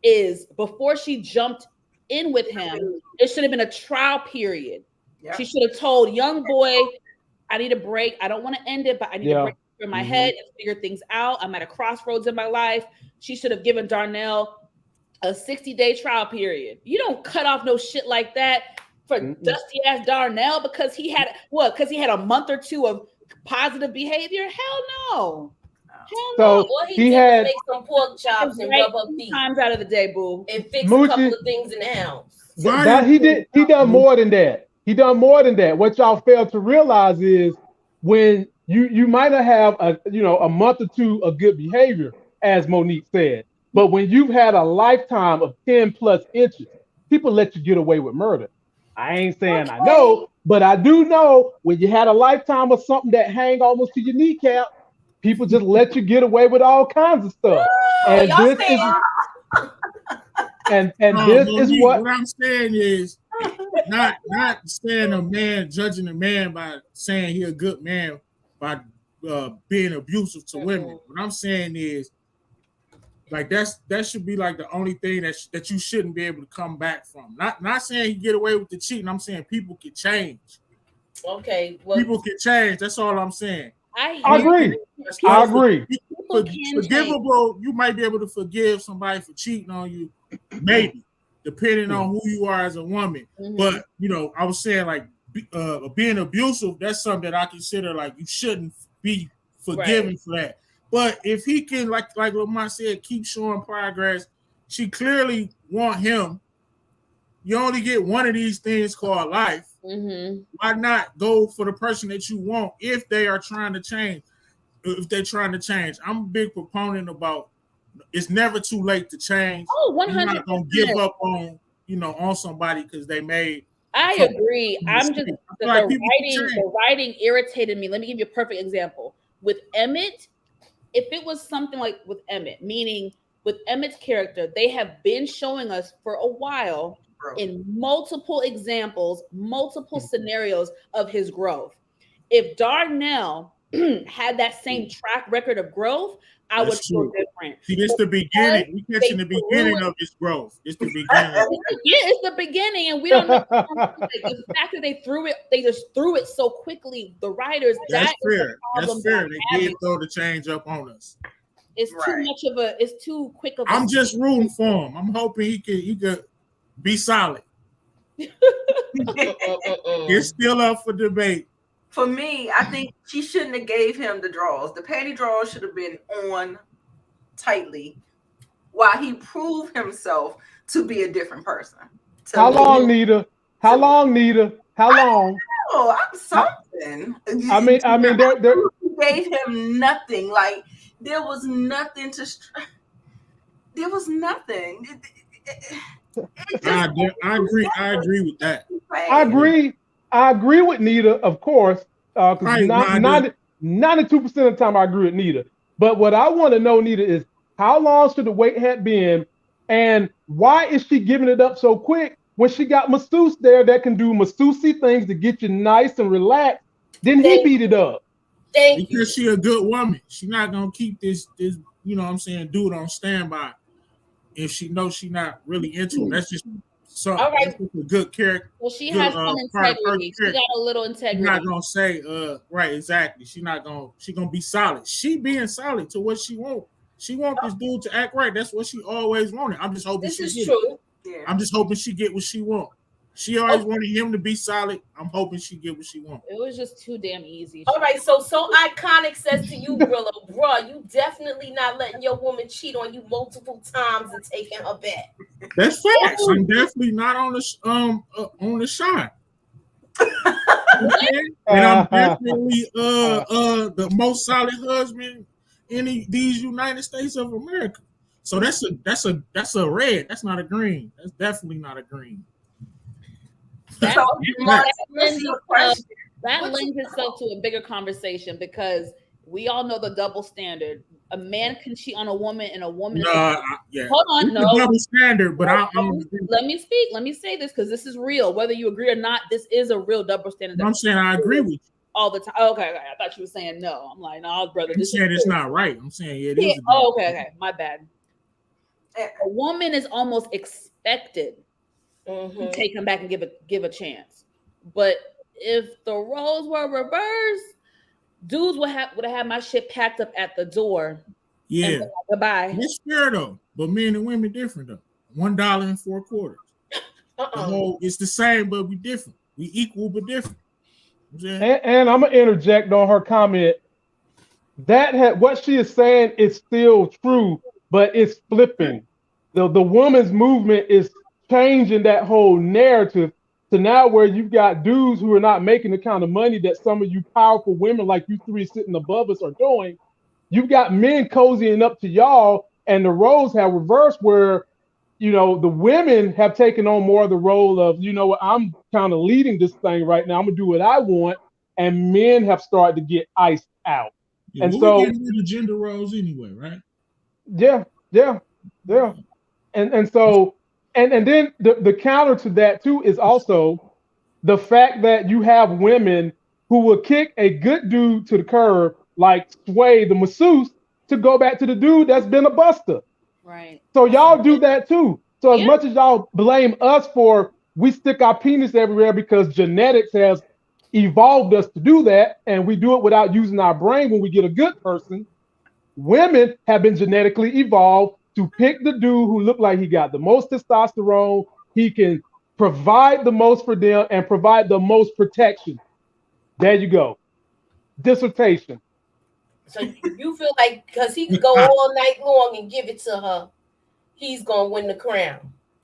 is before she jumped in with him, it should have been a trial period. Yeah. She should have told young boy, I need a break. I don't want to end it, but I need a break in my head and figure things out. I'm at a crossroads in my life. She should have given Darnell a 60-day trial period. You don't cut off no shit like that for dusty ass Darnell because he had a month or 2 of positive behavior. Hell no. So he had make some pork chops and rub up feet times out of the day, boo, and fix a couple of things in the house. He done more than that. He done more than that. What y'all fail to realize is when you might have a month or 2 of good behavior, as Monique said, but when you've had a lifetime of 10 plus inches, people let you get away with murder. I ain't saying I know, but I do know when you had a lifetime of something that hang almost to your kneecap, people just let you get away with all kinds of stuff. And this is Monique, what what I'm saying is not saying a man judging a man by saying he a good man by being abusive to women. What I'm saying is like that should be like the only thing that you shouldn't be able to come back from. Not saying he get away with the cheating. I'm saying people can change. Okay, well, People can change. That's all I'm saying. I agree. I agree. Forgivable, you might be able to forgive somebody for cheating on you, maybe, depending on who you are as a woman. But I was saying like being abusive, that's something that I consider like you shouldn't be forgiven for that. But if he can, like Lamont said, keep showing progress, she clearly want him. You only get one of these things called life. Why not go for the person that you want if they are trying to change? If they're trying to change, I'm a big proponent about it's never too late to change. Oh, 100%. You're not gonna give up on on somebody because they made. I agree. I'm just the writing irritated me. Let me give you a perfect example with Emmett. If it was something like with Emmett, meaning with Emmett's character, they have been showing us for a while in multiple examples, multiple scenarios of his growth. If Darnell had that same track record of growth, I would feel different. See, this the beginning. We catching the beginning of his growth. It's the beginning. Yeah, it's the beginning, and we don't know the fact that they just threw it so quickly. The writers, that's fair. That's fair. They did throw the change up on us. It's too much of a. It's too quick of. I'm just rooting for him. I'm hoping he could be solid. It's still up for debate. For me, I think she shouldn't have gave him the draws. The panty draws should have been on tightly while he proved himself to be a different person. How long, Nita? How long, Nita? How long? Oh, I'm something. I mean, there gave him nothing. Like there was nothing to. There was nothing. I agree. I agree with that. I agree with Nita, of course, because 92% of the time I agree with Nita. But what I want to know, Nita, is how long should the wait have been, and why is she giving it up so quick when she got masseuse there that can do masseuse things to get you nice and relaxed? Then he beat it up. Because she a good woman. She's not gonna keep this dude on standby if she knows she's not really into him. That's just that's just a good character. Well, she has some integrity. She got a little integrity. She's not gonna say right, exactly. She's gonna be solid. She being solid to what she wants. She wants this dude to act right. That's what she always wanted. I'm just hoping I'm just hoping she get what she wants. She always wanted him to be solid. I'm hoping she get what she wants. It was just too damn easy. All right, so Iconic says to you, Brillo, bro, you definitely not letting your woman cheat on you multiple times and taking her back. That's facts. I'm definitely not on the shot. And I'm definitely the most solid husband in these United States of America. So that's a red. That's not a green. That's definitely not a green. That lends itself to a bigger conversation because we all know the double standard. A man can cheat on a woman, and a woman. Hold on, no double standard. But let me speak. Let me say this because this is real. Whether you agree or not, this is a real double standard. I'm saying I agree with you all the time. Okay. I thought you were saying no. I'm like, no, brother. I'm saying it's not right. I'm saying it is. Okay. My bad. A woman is almost expected to take him back and give a chance. But if the roles were reversed, dudes would have had my shit packed up at the door. Yeah. Goodbye. It's fair though, but men and women different though. $1.04. It's the same, but we different. We equal but different. And I'm gonna interject on her comment. What she is saying is still true, but it's flipping. The woman's movement is changing that whole narrative to now where you've got dudes who are not making the kind of money that some of you powerful women like you three sitting above us are doing. You've got men cozying up to y'all, and the roles have reversed where, the women have taken on more of the role of, I'm kind of leading this thing right now. I'm gonna do what I want, and men have started to get iced out. Yeah, and so we get rid of gender roles anyway, right? Yeah. And so And then the counter to that too is also the fact that you have women who will kick a good dude to the curb, like Sway the masseuse, to go back to the dude that's been a buster. Right. So y'all do that too. So as Yeah. much as y'all blame us for we stick our penis everywhere because genetics has evolved us to do that, and we do it without using our brain when we get a good person, women have been genetically evolved to pick the dude who look like he got the most testosterone, he can provide the most for them and provide the most protection. There you go. Dissertation. So you feel like because he could go all night long and give it to her, he's gonna win the crown.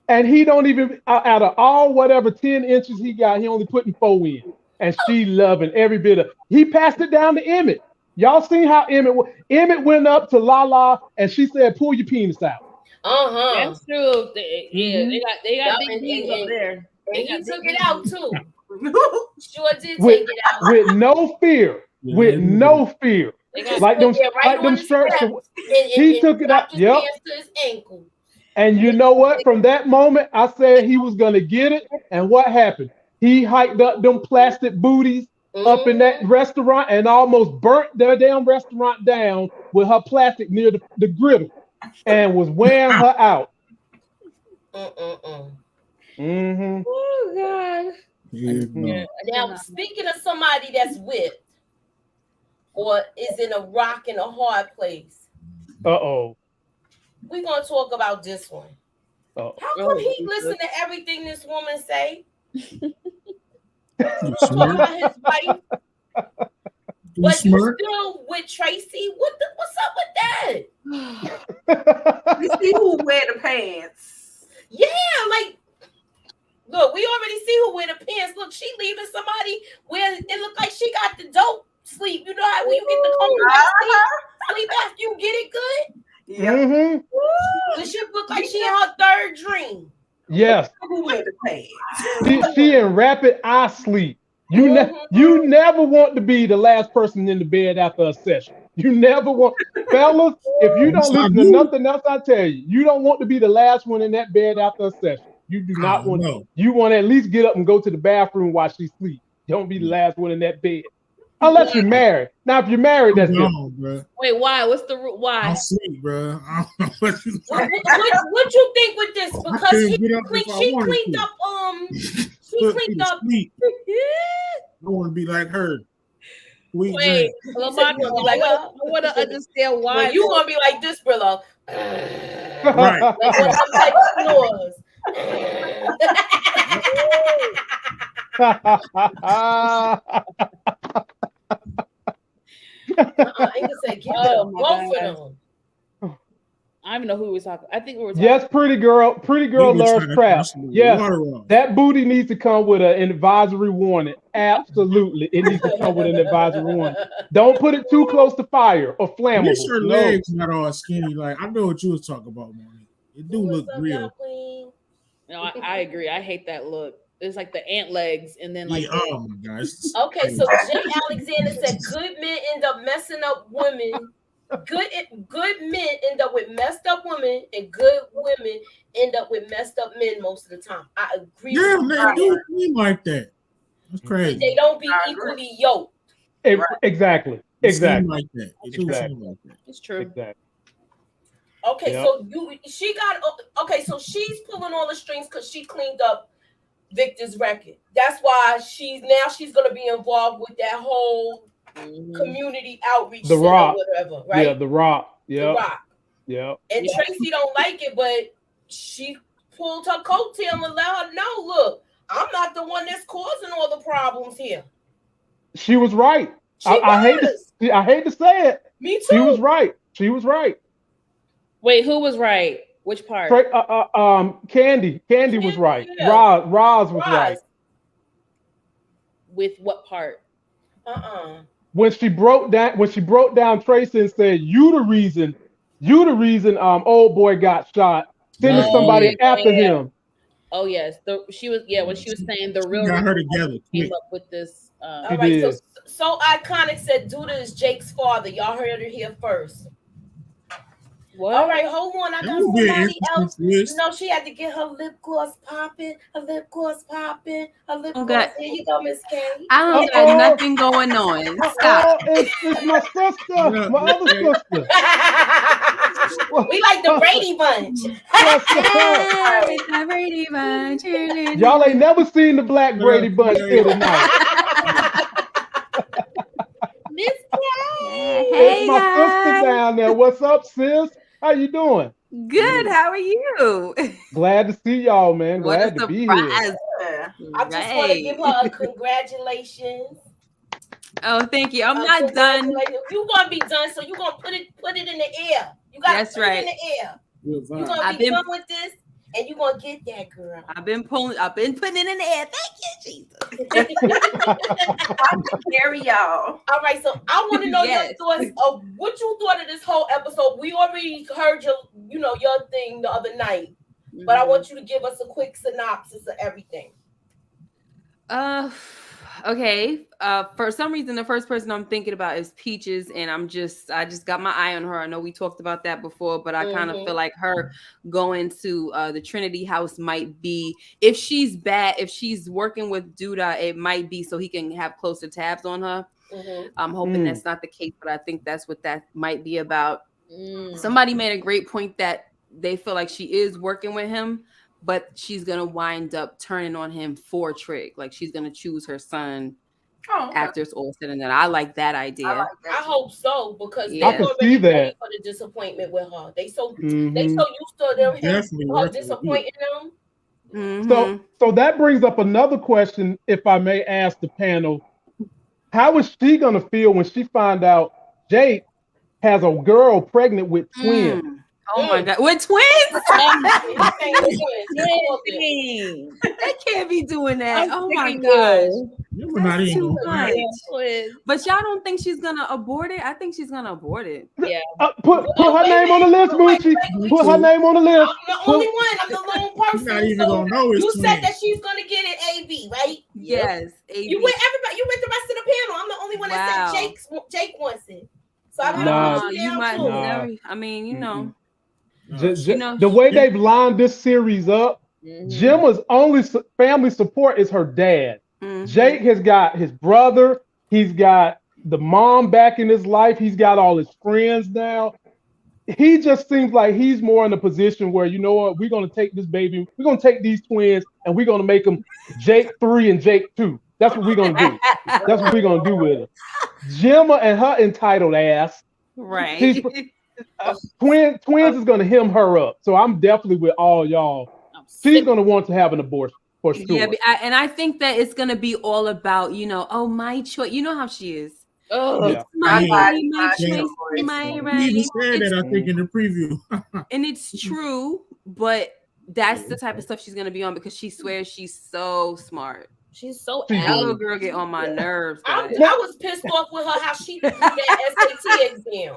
And he don't even out of all whatever 10 inches he got, he only putting 4 in. And she loving every bit of. He passed it down to Emmett. Y'all seen how Emmett went up to Lala and she said, "Pull your penis out." That's true. They got big knees up there. And he took it out too. Sure did with, take it out with no fear. With no fear. Like them, right like them shirts. He took it out. His Yep. pants to his ankle. And you know what? From that moment, I said he was gonna get it. And what happened? He hiked up them plastic booties up in that restaurant and almost burnt their damn restaurant down with her plastic near the griddle, and was wearing her out. Mm-hmm. Oh God. Yeah. Now, speaking of somebody that's whipped or is in a rock and a hard place, we're gonna talk about this one. How come he listen to everything this woman say? Talk about his wife, but you still with Tracy? What's up with that? You see who wear the pants? Yeah, like, look, we already see who wear the pants. Look, she leaving somebody where it look like she got the dope sleep. You know how when you get the comfortable sleep after you get it good? Yeah. Mm-hmm. Does she look like she in her third dream? Yes. Who wear the pants? She in rapid eye sleep. You never want to be the last person in the bed after a session. You never want, fellas, if you don't listen to nothing else I tell you, you don't want to be the last one in that bed after a session. You do not want to. You want to at least get up and go to the bathroom while she sleeps. Don't be the last one in that bed. Unless you're married. Now, if you're married, that's different. Bro. Wait, why? What's the why? I'm sleep, bro. What you think with this? Because she cleaned up. She cleaned up. I want to be like her. Wait, Lamont gonna be like, I want to understand why. Well, you gonna be like this, Brillo. Right. Like one of them type of snores. I ain't gonna say give them both of them. I don't even know who we was talking. I think we were talking. Yes, pretty girl loves crap. Yes, that booty needs to come with an advisory warning. Absolutely, it needs to come with an advisory warning. Don't put it too close to fire or flammable. At least her legs not all skinny. Like I know what you was talking about, Monique. It do look real. No, I agree. I hate that look. It's like the ant legs, and then like. Yeah, oh my gosh. Okay, so Jay Alexander said good men end up messing up women. Good men end up with messed up women, and good women end up with messed up men most of the time. I agree. Yeah, man, do seem like that. That's crazy. They don't be equally yoked. Exactly. Exactly. Like that. It do seem like that. It's true. Exactly. Okay, so so she's pulling all the strings because she cleaned up Victor's record. That's why she's gonna be involved with that whole community outreach, The Rock, or whatever, right? Yeah, The Rock. Yeah, The Rock. Yeah. And Tracy don't like it, but she pulled her coattail and let her know, look, I'm not the one that's causing all the problems here. She was right. I hate to say it. Me too. She was right. She was right. Wait, who was right? Which part? Candy was right. Yeah. Roz was right. With what part? When she broke down Tracy and said, you the reason old boy got shot, sending somebody after him. Oh yes. When she was saying the real got her together came up with this. All right, so Iconic said Duda is Jake's father. Y'all heard it here first. What? All right, hold on. I That got would be an somebody interesting else. twist. No, she had to get her lip gloss popping. Her lip gloss popping. Her lip Oh, gloss. God. Here you go, Miss K. I don't got nothing going on. Stop. It's my sister, Yeah, my other okay. sister. We like the Brady Bunch. What's up? Hey, the Brady Bunch. Y'all ain't never seen the Black Brady Bunch here tonight. Miss K. Hey, It's my sister guys. down there. What's up, sis? How you doing? Good. How are you? Glad to see y'all, man. What a Glad to be here. surprise. Yeah. I just want to give her a congratulations. Oh, thank you. I'm not done. You gonna be done, so you gonna put it in the air. You gotta That's put right. it in the air. Good You vibe. gonna I've be been- done with this, and you gonna get that girl. I've been putting it in the air. Thank you, Jesus. Carry y'all. All right, so I want to know Yes. your thoughts of what you thought of this whole episode. We already heard your thing the other night, but I want you to give us a quick synopsis of everything. Okay. For some reason, the first person I'm thinking about is Peaches, and I just got my eye on her. I know we talked about that before, but I kind of feel like her going to the Trinity house might be, if she's bad, if she's working with Duda, it might be so he can have closer tabs on her. I'm hoping that's not the case, but I think that's what that might be about. Somebody made a great point that they feel like she is working with him, but she's gonna wind up turning on him for Trig. Like she's gonna choose her son after it's all said and done. I like that idea. I like that. I hope so, because Yeah. they I can already see ready that. for the disappointment with her. They so Mhm. used to them Definitely her working with disappointing them. Mhm. So that brings up another question, if I may ask the panel. How is she gonna feel when she find out Jake has a girl pregnant with twins? Oh my God, we're twins. They can't be doing that. Oh my gosh, You were not that's even too gonna much. But y'all don't think she's gonna abort it? I think she's gonna abort it. Yeah. Put her name on the list, Moochie. Put her name on the list. I'm the only one. I'm the lone person. You're not even gonna know it's you twins. said that she's gonna get it AB, right? Yes, AB. You with everybody. You with the rest of the panel. I'm the only one that said Jake wants it. So I don't Nah, know. you might. Nah. I mean, you know. The way they've lined this series up, Gemma's only family support is her dad. Jake has got his brother. He's got the mom back in his life. He's got all his friends now. He just seems like he's more in a position where, you know what, we're going to take this baby, we're going to take these twins, and we're going to make them Jake 3 and Jake 2. That's what we're going to do. That's what we're going to do with it. Gemma and her entitled ass. Right. Twins is going to hem her up. So I'm definitely with all y'all. She's going to want to have an abortion for sure. Yeah, and I think that it's going to be all about, my choice. You know how she is. Oh, Yeah. My body, my My choice, choice. my You right. even said that, I think, in the preview. And it's true, but that's the type of stuff she's going to be on because she swears she's so smart. she's so That little angry. girl get on my nerves. I guys. was pissed off with her how she threw that SAT exam.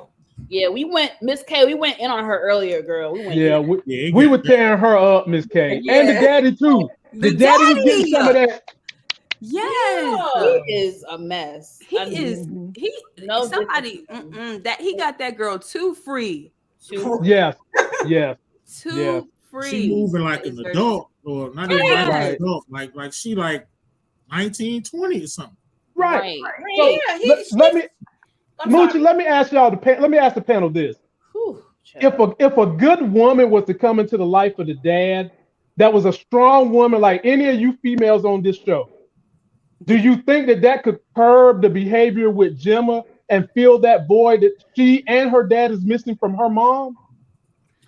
Yeah, we went, Miss K, we went in on her earlier, girl. We went Yeah, in. we were tearing her up, Miss K. And the daddy, too. The daddy was getting some of that. Yes. He is a mess. He I mean, is. Somebody that he got that girl too free. Yes. Too free. She moving like an adult, or not even like an adult, like she like 19, 20 or something. Right. So, let me, Moochie, let me ask y'all. Let me ask the panel this: if a good woman was to come into the life of the dad, that was a strong woman, like any of you females on this show, do you think that could curb the behavior with Gemma and fill that void that she and her dad is missing from her mom?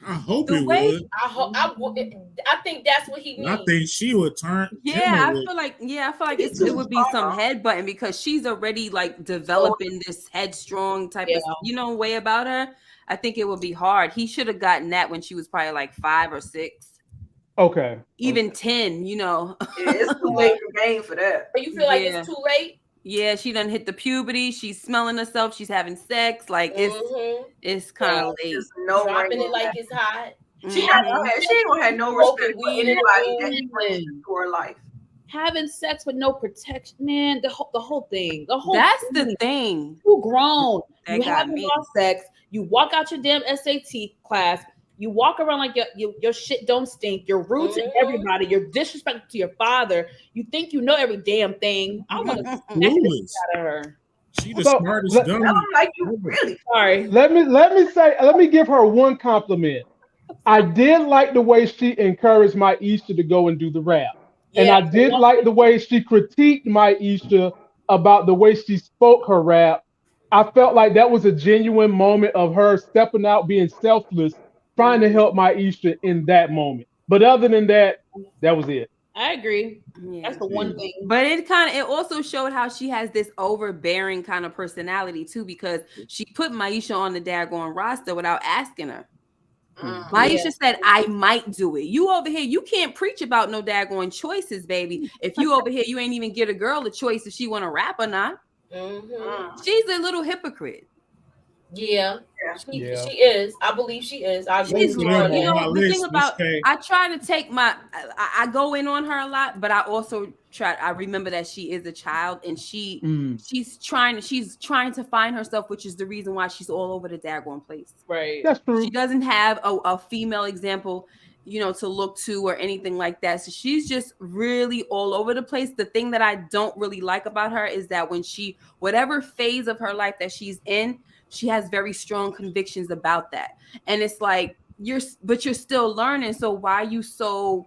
I hope it would. I think that's what he needs. I think she would turn. I feel like it would be some headbutting because she's already like developing this headstrong type of way about her. I think it would be hard. He should have gotten that when she was probably like 5 or 6. Okay. Even 10, It's too late for game for that. You feel like it's too late? Yeah, she done hit the puberty. She's smelling herself. She's having sex. Like it's kind of late. No dropping it like it's hot. She ain't gonna have no respect for anybody that brings into her life. having sex with no protection, man. The whole thing. That's the thing. You grown. That You got haven't me. lost sex. You walk out your damn SAT class. You walk around like your shit don't stink. You're rude to everybody. You're disrespectful to your father. You think you know every damn thing. I want to snatch the shit out of her. She the smartest dummy. I'm like, you really? Sorry. Let me give her one compliment. I did like the way she encouraged Maisha to go and do the rap. And I did like the way she critiqued Maisha about the way she spoke her rap. I felt like that was a genuine moment of her stepping out, being selfless, trying to help Maisha in that moment. But other than that, that was it. I agree. Yeah. That's the one thing. But it also showed how she has this overbearing kind of personality too, because she put Maisha on the daggone roster without asking her. Maisha said, I might do it. You over here, you can't preach about no daggone choices, baby. If you over here, you ain't even get a girl a choice if she want to rap or not. She's a little hypocrite. Yeah, she is. I believe she is. I agree with you. The thing about, I try to take I go in on her a lot, but I also I remember that she is a child and she's trying to find herself, which is the reason why she's all over the daggone place. Right. That's true. She doesn't have a female example, to look to or anything like that. So she's just really all over the place. The thing that I don't really like about her is that when whatever phase of her life that she's in, she has very strong convictions about that. And it's like, you're still learning. So why are you so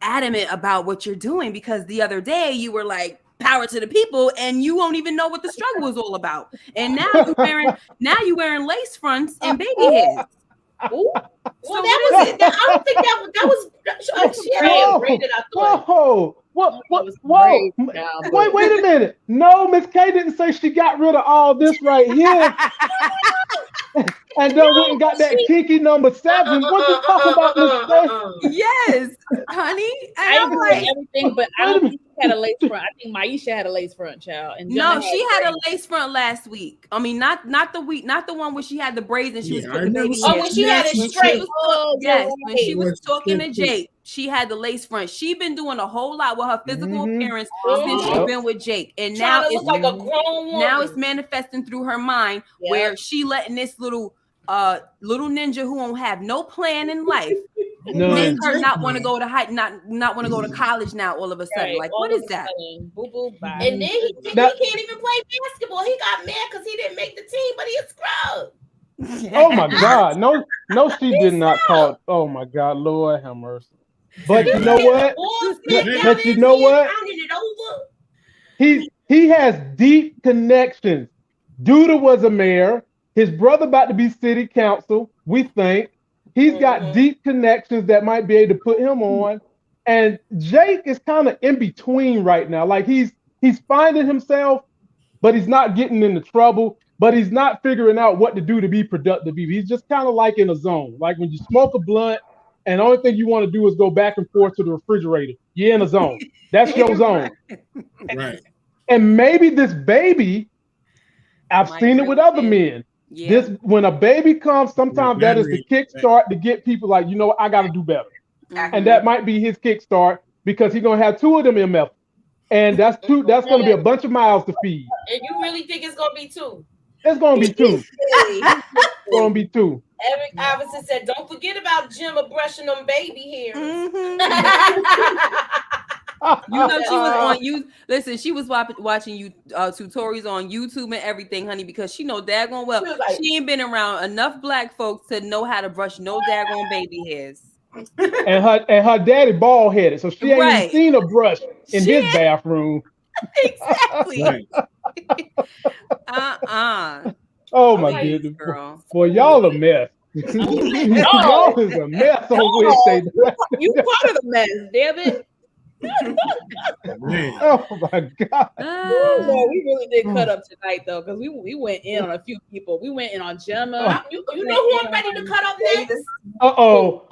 adamant about what you're doing? Because the other day you were like, power to the people, and you won't even know what the struggle was all about. And now you wearing lace fronts and baby hairs. Ooh. Well, that was it. I don't think that was she had braided out the way. Whoa. What? Wait a minute. No, Miss K didn't say she got rid of all this right here. And then went and got that kinky number 7. What you talking about, Miss K? Yes, honey. I agree with everything, but I don't think she had a lace front. I think Maisha had a lace front, child. And no, she had a lace front last week. I mean, not the one where she had the braids and she was putting baby. Oh, when she had it straight. Yes, when she was talking to Jake, she had the lace front. She been doing a whole lot with her physical appearance since she's been with Jake, and now it's like a grown woman. Now it's manifesting through her mind, where she letting this little ninja who don't have no plan in life make her not want to go to not want to go to college now all of a sudden. Like, what is that? And then he can't even play basketball. He got mad because he didn't make the team, but he a scrub. Oh my God. No, she did not call. Oh my God, Lord have mercy. But you know what? But you know what? He has deep connections. Duda was a mayor. His brother about to be city council, we think. He's got deep connections that might be able to put him on. And Jake is kind of in between right now. Like he's finding himself, but he's not getting into trouble, but he's not figuring out what to do to be productive. He's just kind of like in a zone. Like when you smoke a blunt and the only thing you want to do is go back and forth to the refrigerator, you're in a zone. That's your zone. Right. And maybe this baby, I've seen it with other men. Yeah. When a baby comes, sometimes that is the kickstart to get people like, you know what, I got to do better. And that might be his kickstart because he's gonna have 2 of them MF, and that's gonna be a bunch of miles to feed. And you really think it's gonna be 2? It's gonna be 2. It's gonna be 2. Eric Iverson said, "Don't forget about Jim brushing them baby hairs." You know she was on you. Listen, she was watching you tutorials on YouTube and everything, honey, because she know daggone well she ain't been around enough black folks to know how to brush no daggone baby hairs. And her daddy bald headed, so she ain't even seen a brush in his bathroom. Exactly. Oh my goodness, girl. Boy, y'all a mess. Y'all is a mess on Wednesday. You part of the mess, damn it. Oh my God. Well, we really did cut up tonight though, because we went in on a few people. We went in on Gemma. You know who I'm ready to cut up next? Who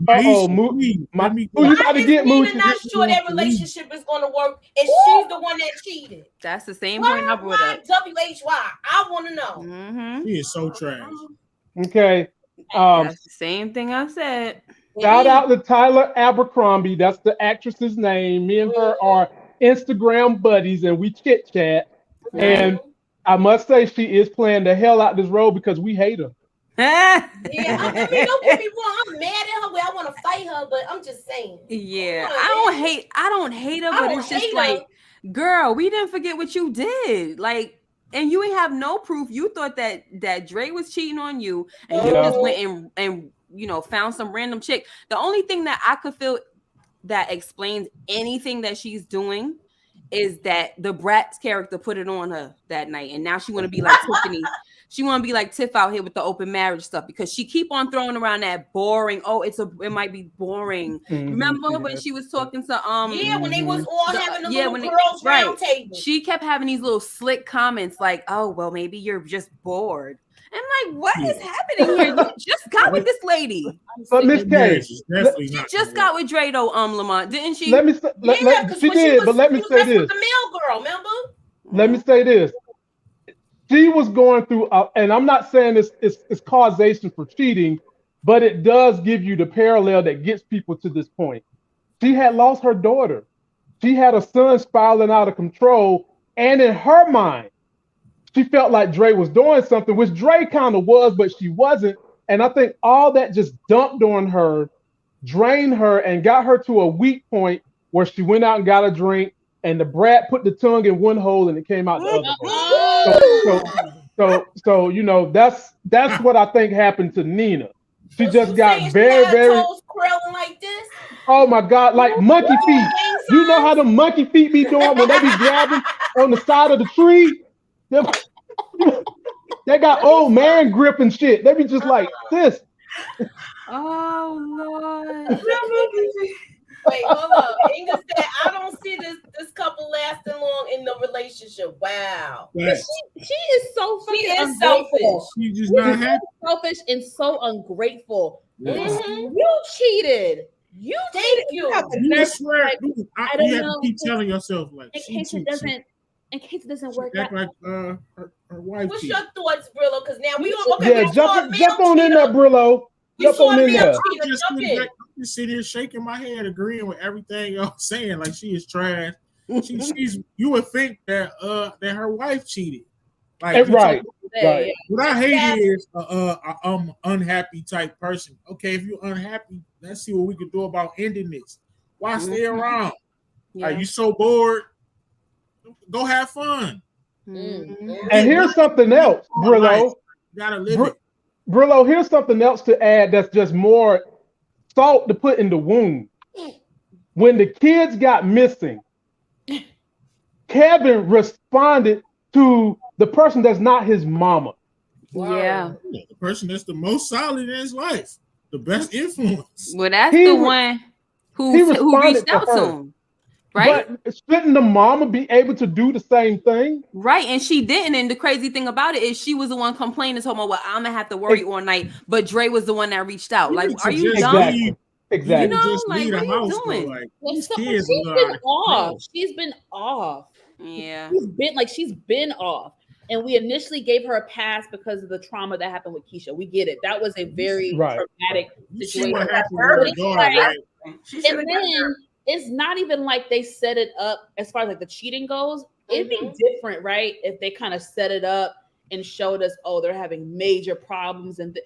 you got to get Moochie? Not sure that relationship is going to work, and she's the one that cheated. That's the same point I brought up. WHY. I want to know. He is so trash. Okay. That's the same thing I said. Shout out to Tyler Abercrombie. That's the actress's name. Me and her are Instagram buddies and we chit chat. And I must say she is playing the hell out this role because we hate her. Yeah, I mean, don't get me wrong. I'm mad at her. I want to fight her, but I'm just saying. Yeah, I don't hate her, but it's just like, girl, we didn't forget what you did. Like, and you ain't have no proof. You thought that Dre was cheating on you, and you just went and found some random chick. The only thing that I could feel that explains anything that she's doing is that the Bratz character put it on her that night, and now she want to be like Tiffany. She want to be like Tiff out here with the open marriage stuff because she keep on throwing around that boring. Oh, it might be boring. Remember when she was talking to when they was all having the little girls round table. She kept having these little slick comments like, "Oh, well, maybe you're just bored." I'm like, what is happening here? You just got with this lady. But Miss K, she just got with Dre though, Lamont, didn't she? She did, but let me say this. The male girl, remember? Let me say this. She was going through, and I'm not saying it's causation for cheating, but it does give you the parallel that gets people to this point. She had lost her daughter. She had a son spiraling out of control, and in her mind, she felt like Dre was doing something, which Dre kind of was, but she wasn't. And I think all that just dumped on her, drained her, and got her to a weak point where she went out and got a drink, and the brat put the tongue in one hole and it came out the other hole. So that's what I think happened to Nina. She just got very toes curling like this. Oh my God, like monkey feet. You know how the monkey feet be doing when they be grabbing on the side of the tree? They got old man grip and shit. They be just like this. Oh Lord. Wait, hold up. Inga said, I don't see this couple lasting long in the relationship. Wow. Yes. She is so fucking selfish. She's just not happy. Selfish and so ungrateful. Yes. You cheated. You cheated. You swear. You have to keep telling yourself like in case it doesn't work out. Like her wife. What's your thoughts, Brillo? Because now we don't. Jump on in there, Brillo. Jump on in there. I'm just sitting here shaking my head, agreeing with everything y'all saying. Like she is trash. She's. You would think that that her wife cheated. Like right. What I hate is I'm unhappy type person. Okay, if you're unhappy, let's see what we can do about ending this. Why stay around? Yeah. Are you so bored? Go have fun. And here's something else, Brillo. Gotta live it. Brillo, here's something else to add that's just more salt to put in the wound. When the kids got missing, Kevin responded to the person that's not his mama. Yeah. The person that's the most solid in his life. The best influence. Well, that's the one who reached out to him. Right? But shouldn't the mama be able to do the same thing? Right, and she didn't. And the crazy thing about it is she was the one complaining to him, well, I'm gonna have to worry all night. But Dre was the one that reached out. Like, are you dumb? Exactly. You know, like, what are you doing? She's been off. She's been off. Yeah. She's been off. And we initially gave her a pass because of the trauma that happened with Keisha. We get it. That was a very traumatic situation. And then it's not even like they set it up as far as like the cheating goes. It'd be different, right? If they kind of set it up and showed us, oh, they're having major problems. And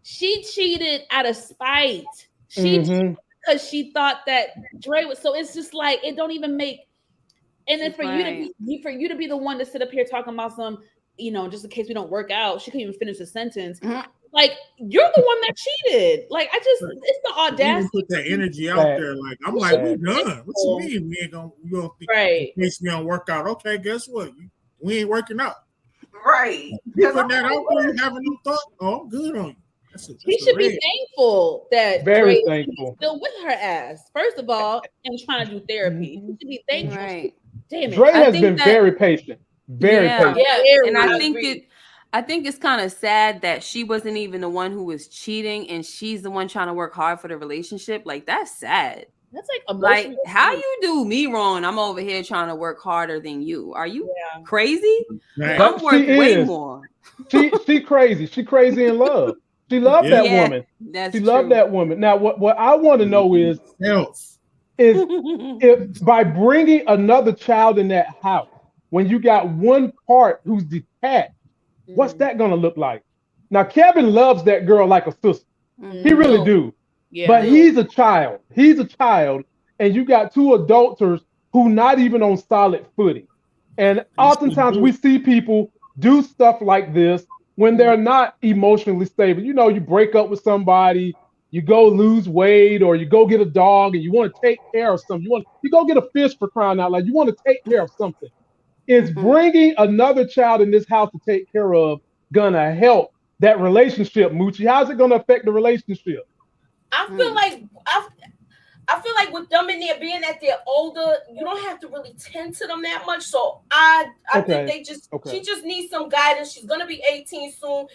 she cheated out of spite. She cheated because she thought that Dre was. So it's just like, it don't even make. And then for you to be the one to sit up here talking about some, just in case we don't work out, she couldn't even finish the sentence. Like, you're the one that cheated. Like, it's the audacity. Put that energy out there. Like, I'm like, we done. What you mean we ain't gonna think in case we don't work out? Okay, guess what? We ain't working out. Right. You put that out there, you having no thought. Oh, I'm good on you. He should be thankful that very thankful still with her ass. First of all, and trying to do therapy. He should be thankful. Right. Damn it. Dre has been very patient. Very patient. Yeah, and I think it's kind of sad that she wasn't even the one who was cheating, and she's the one trying to work hard for the relationship. Like, that's sad. That's like how you do me wrong? I'm over here trying to work harder than you. Are you crazy? Right. I'm worth way more. She crazy. She crazy in love. She loved that woman. That's she loved that woman. Now, what I want to know is health. is if by bringing another child in that house, when you got one part who's detached, what's that gonna look like? Now Kevin loves that girl like a sister. He really do. Yeah. But he's a child. He's a child, and you got two adulters who not even on solid footing. And oftentimes we see people do stuff like this when they're not emotionally stable. You know, you break up with somebody, you go lose weight, or you go get a dog and you want to take care of something. You go get a fish, for crying out loud. You want to take care of something. Is bringing another child in this house to take care of gonna help that relationship, Moochie? How's it gonna affect the relationship? I feel like with them in there being that they're older, you don't have to really tend to them that much. So I think she just needs some guidance. She's gonna be 18 soon.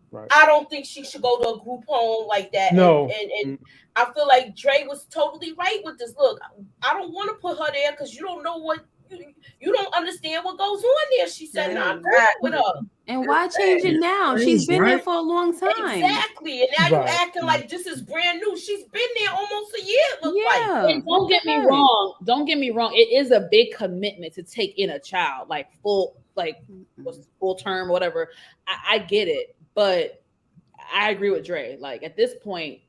Right. I don't think she should go to a group home like that. No. And I feel like Dre was totally right with this. Look, I don't want to put her there because you don't know what you don't understand what goes on there. She said, "Nah, with her." And why change it now? She's been there for a long time. Exactly. And now you're acting like this is brand new. She's been there almost a year. Like. And don't get me wrong. Don't get me wrong. It is a big commitment to take in a child, like full term, whatever. I get it, but I agree with Dre. Like at this point,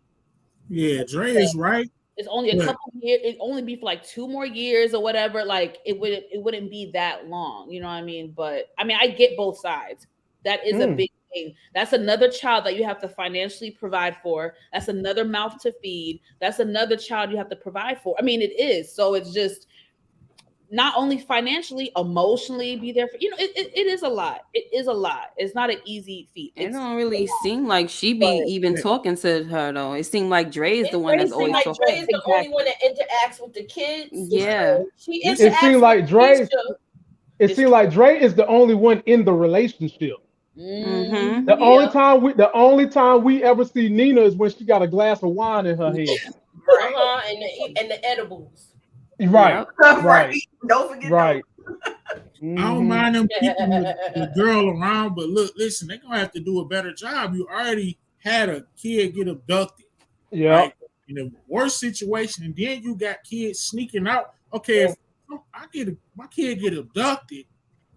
yeah, Dre is right. It's only a couple years. It'd only be for like 2 more years or whatever. Like it wouldn't be that long. You know what I mean? But I mean, I get both sides. That is a big thing. That's another child that you have to financially provide for. That's another mouth to feed. That's another child you have to provide for. I mean, it is. So it's just not only financially, emotionally be there for, it is a lot. It is a lot. It's not an easy feat. It don't really seem like she be even talking to her though. It seemed like Dre is the one that's always talking. Dre is the only one that interacts with the kids. Yeah. It seemed like Dre. It seemed like Dre is the only one in the relationship. Mm-hmm. The only time we ever see Nina is when she got a glass of wine in her hand. And the edibles. Right. Don't forget. Right. I don't mind them keeping the girl around, but listen, they're gonna have to do a better job. You already had a kid get abducted. Yeah. Right? In a worse situation, and then you got kids sneaking out. Okay, if my kid get abducted,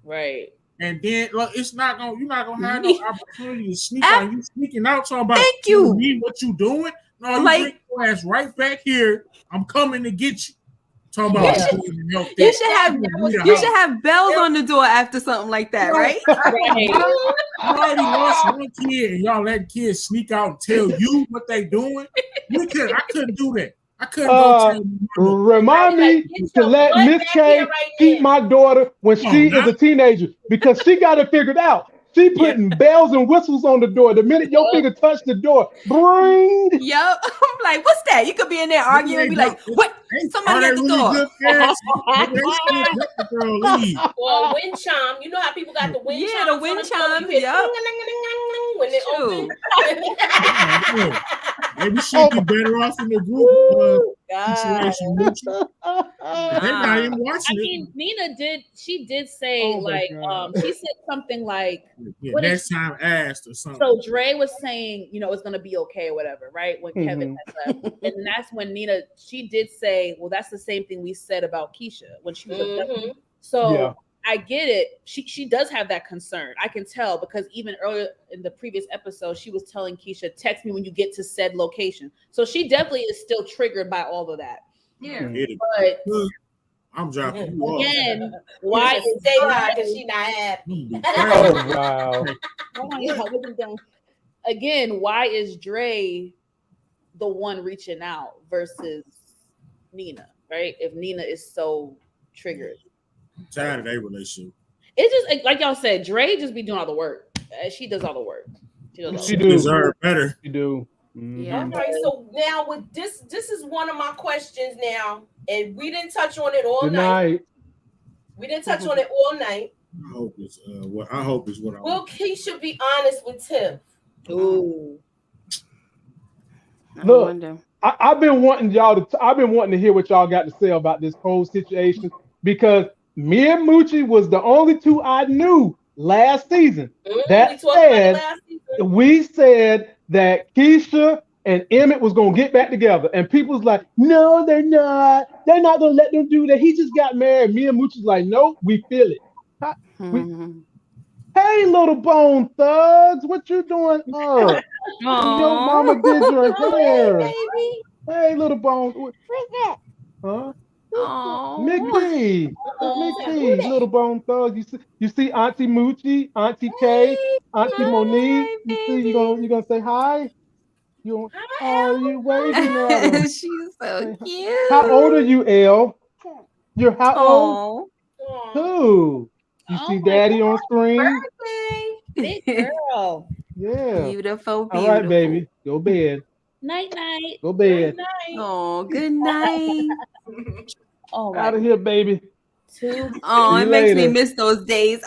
right? And then you're not gonna have no opportunity to sneak out. You sneaking out talking about what you doing? No, you bring your ass right back here. I'm coming to get you. Talking about you should have bells on the door after something like that, right? I already lost one kid, and y'all let kids sneak out and tell you what they doing. I couldn't do that. I couldn't go tell remind me to let Miss K keep my daughter when she is a teenager because she got it figured out. She putting bells and whistles on the door. The minute your finger touch the door, bring. Yep. I'm like, what's that? You could be in there arguing and be like, what? Somebody at the door. Well, wind chime. You know how people got the wind chime? Yeah, the wind chime. Yep. When they open. Maybe she'd be better off in the group situation. They're not even watching it. Nina did say she said something like next time asked or something. So Dre was saying, it's gonna be okay or whatever, right? When Kevin had left. And that's when Nina, she did say, well, that's the same thing we said about Keisha when she was abducted. So I get it. She does have that concern. I can tell because even earlier in the previous episode, she was telling Keisha, text me when you get to said location. So she definitely is still triggered by all of that. Yeah. But I'm dropping again, why is stay high because she not happy? Oh wow. Again, why is Dre the one reaching out versus Nina, right? If Nina is so triggered. I'm tired of their relationship. It's just like y'all said, Dre just be doing all the work. She does all the work. She deserves better. You do. Mm-hmm. Yeah. All right. So now with this is one of my questions now, and we didn't touch on it all night. We didn't touch on it all night. I hope it's what I hope is what I Will Keisha be honest with Tim? Ooh. Look, I've been wanting to hear what y'all got to say about this whole situation because me and Moochie was the only two I knew last season. We said that Keisha and Emmett was gonna get back together. And people was like, no, they're not. They're not gonna let them do that. He just got married. Me and Mooch was like, nope, we feel it. Hey, little bone thugs, what you doing up? Your mama did your hair. Hey, little bone. What's that? Huh? Mickey, little bone thug. You see Auntie Moochie, Auntie Kay, Auntie Monique. You see, you gonna say hi? You waving at her. She's so cute. How old are you, Elle? You're how old? 2. You see Daddy on screen? Big girl. Yeah. Beautiful. All right, baby. Go bed. Night night. Go bed. Oh, good night. Oh, Out of here, baby. Oh, it makes me miss those days.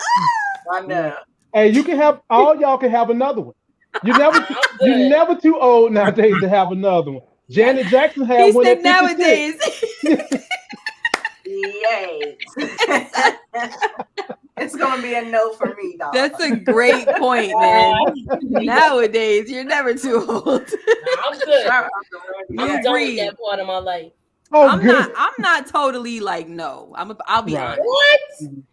I know. Hey, you can have y'all can have another one. You're never too old nowadays to have another one. Janet Jackson had one at 56. Nowadays. Yay. It's gonna be a no for me, dog. That's a great point, man. Nowadays, you're never too old. I'm good. I'm done with that part of my life. Oh, I'm not totally like no. I'll be honest. What?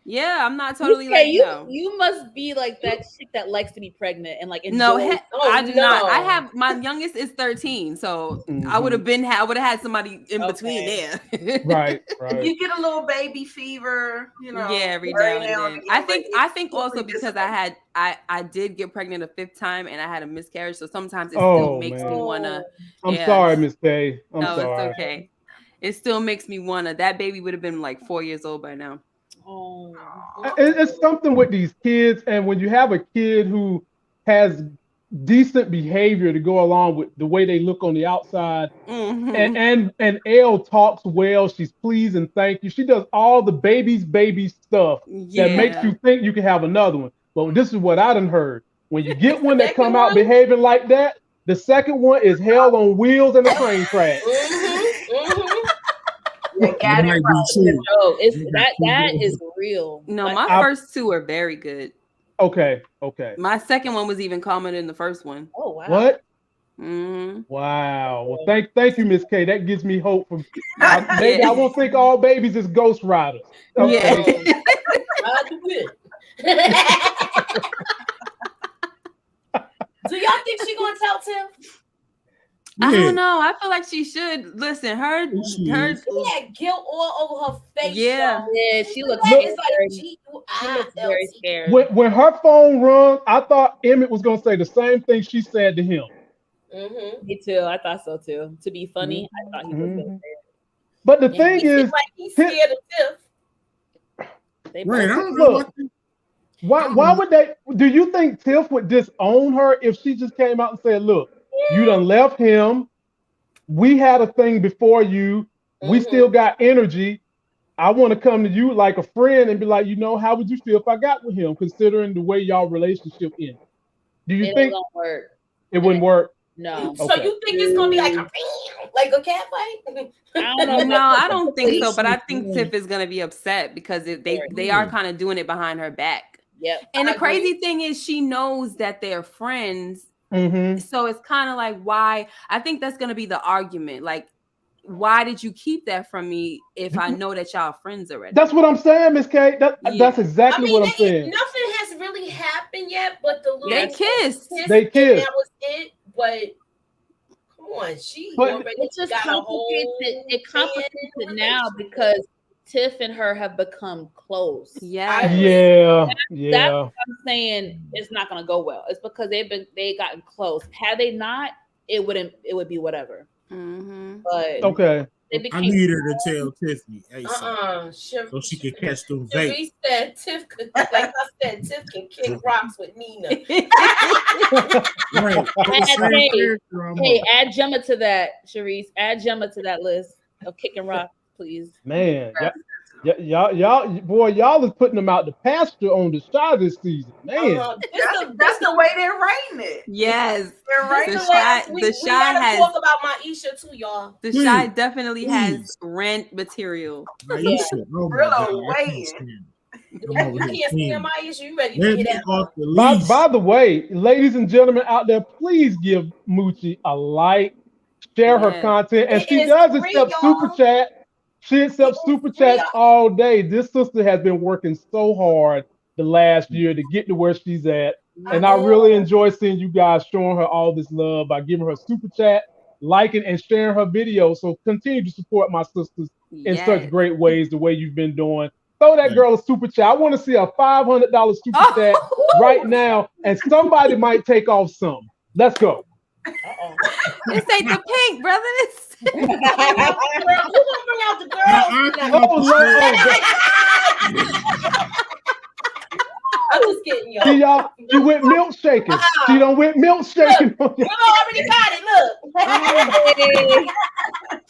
Yeah, I'm not totally like no. You must be like that chick that likes to be pregnant and like enjoy. No, I do not. I have my youngest is 13, so I would have had somebody in between there. Right. You get a little baby fever, you know. Yeah, every now and then. I think also because I did get pregnant a 5th time and I had a miscarriage, so sometimes it still makes me wanna. I'm sorry, Miss Kay. I'm sorry. It's okay. It still makes me wanna. That baby would have been like 4 years old by now. Oh, it's something with these kids, and when you have a kid who has decent behavior to go along with the way they look on the outside, and Elle talks well, she's pleased and thank you. She does all the baby stuff that makes you think you can have another one. But this is what I done heard. When you get one that come out behaving like that, the second one is hell on wheels and a train crash. That is real. No, my first 2 are very good. Okay. My second one was even calmer than the first one. Oh wow. What? Mm-hmm. Wow. Well, thank you, Miss K. That gives me hope. Maybe I won't think all babies is Ghost Riders. Okay. Do y'all think she's gonna tell Tim? I don't know. I feel like she should. Listen, she had guilt all over her face. Yeah, she looks very scared. When her phone rung, I thought Emmett was gonna say the same thing she said to him. Me too. I thought so too. To be funny, I thought he was gonna say it. But the thing is, like he's scared of Tiff. Right, I don't know. Why would they? Do you think Tiff would disown her if she just came out and said, "Look, you done left him. We had a thing before you. We still got energy. I want to come to you like a friend and be like, how would you feel if I got with him, considering the way y'all relationship ended?" Do you think it wouldn't work? No. So you think it's gonna be like a cat fight? I don't know. I don't think so. But I think Tiff is gonna be upset because they are kind of doing it behind her back. Yep. And the crazy thing is, she knows that they're friends. So it's kind of like, why? I think that's going to be the argument. Like, why did you keep that from me if I know that y'all friends already? That's what I'm saying, Miss Kay. That's exactly what I'm saying. Nothing has really happened yet, but the they kissed. They kissed. That was it. But come on, it just complicates it. It complicates it now because Tiff and her have become close. Yeah. That's what I'm saying. It's not going to go well. It's because they gotten close. Had they not, it would be whatever. But okay. I need her to tell Tiffany, so she can catch them vape. She said Tiff could, like I said, Tiff can kick rocks with Nina. Hey, add Gemma to that, Sharice. Add Gemma to that list of kicking rocks. Please. Man, y'all is putting them out the pasture on the shot this season. Man, that's the way they're writing it. Yes, they're writing the Shy has talk about Maisha too, y'all. The Shy definitely has rent material. Maisha, BRILLO waiting. You can't stand my issue. You ready to Let get me that? off the leash. By the way, ladies and gentlemen out there, please give Moochie a like, share her content, and It she is does free, accept super y'all. chat. She accepts It is super free. chats all day. This sister has been working so hard the last year to get to where she's at. And I really enjoy seeing you guys showing her all this love by giving her super chat, liking, and sharing her videos. So continue to support my sisters in such great ways the way you've been doing. Throw that girl a super chat. I want to see a $500 super chat right now, and somebody might take off some. Let's go. This ain't the pink, brother. Who gonna bring out the girls? I'm just kidding, y'all. See, y'all, she went milk shaking. She done went milk shaking. Look, you already got it. Look.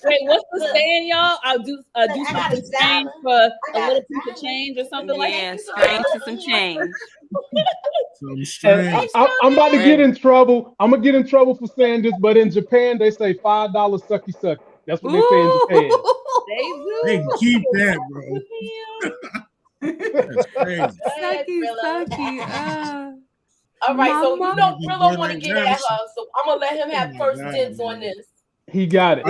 Wait, what's the saying, y'all? I'll do something strange for a little piece of change or something like that. Strange for some change. I'm about to get in trouble. I'm gonna get in trouble for saying this, but in Japan they say $5 sucky sucky. That's what they say in Japan. They can keep that, bro. That's crazy. Sucky. All right, so you know Brillo want to get at her, so I'm gonna let him have first dibs on this. He got it.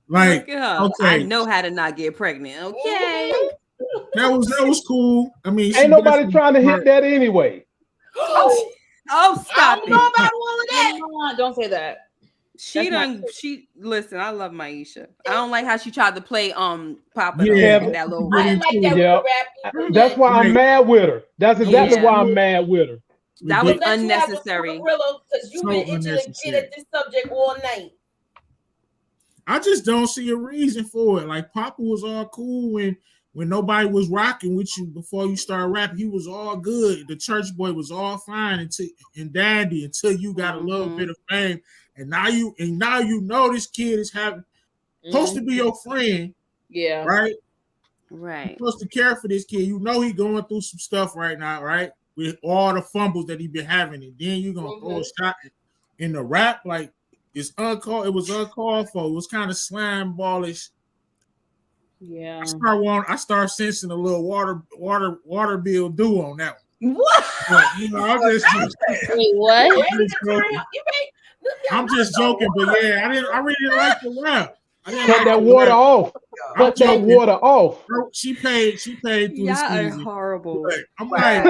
Like, okay. I know how to not get pregnant. Okay, that was cool. I mean, ain't nobody trying to hit that anyway. Oh, stop I don't know about all of that. Don't say that. She listen. I love Maisha. I don't like how she tried to play Papa that little. I didn't like that with the rap. That's why I'm mad with her. That's exactly why I'm mad with her. That was unnecessary. Because you've been itching to get at this subject all night. I just don't see a reason for it. Like Papa was all cool when nobody was rocking with you before you started rapping. He was all good. The church boy was all fine and dandy until you got a little bit of fame. And now you know this kid is supposed to be your friend. Yeah. Right. Right. You're supposed to care for this kid. You know he going through some stuff right now, right? With all the fumbles that he been having, and then you're gonna throw a shot in the rap like it's uncalled. It was uncalled for. It was kind of slime ballish. Yeah. I start sensing a little water bill due on that one. What? But, I'm just wait, what? I'm just joking, but yeah, I really didn't like the rap. Cut that water off. Cut that water off. She paid through the season. Are horrible. But I'm like,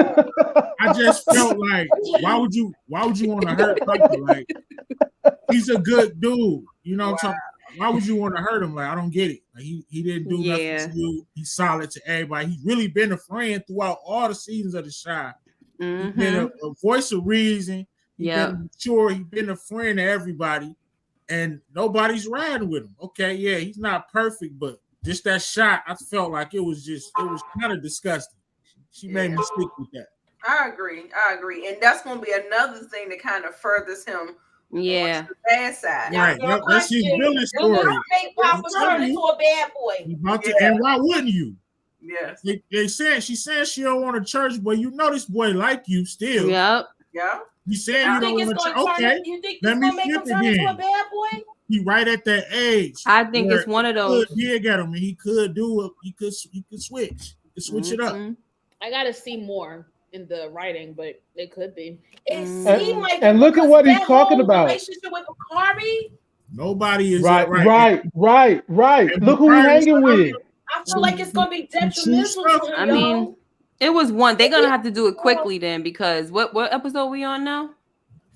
I just felt like, why would you want to hurt Papa? Like, he's a good dude. You know what I'm talking? Why would you want to hurt him? Like, I don't get it. Like, he didn't do nothing to you. He's solid to everybody. He's really been a friend throughout all the seasons of the Shy. He's been a voice of reason. He's been mature. He's been a friend to everybody. And nobody's riding with him. Okay, yeah, he's not perfect, but just that shot, I felt like it was kind of disgusting. She made me stick with that. I agree. And that's going to be another thing that kind of furthers him on the bad side. Right. That's his villain story. Make Papa turn into a bad boy. And why wouldn't you? Yes. She said she don't want a church boy. You know this boy like you still. Yep. Yeah. You said you don't want to. Okay. You think let me make him flip turn into a again. bad boy? He right at that age. I think it's one of those. He could dig at him, and he could do it. He could switch. He could switch it up. I gotta see more in the writing, but it could be. It seemed like, and look at what he's talking about. Relationship with Bakari. Nobody is right. And look who he's hanging with. I feel like it's gonna be detrimental to him. I mean, it was one. They're gonna have to do it quickly then, because what episode we on now?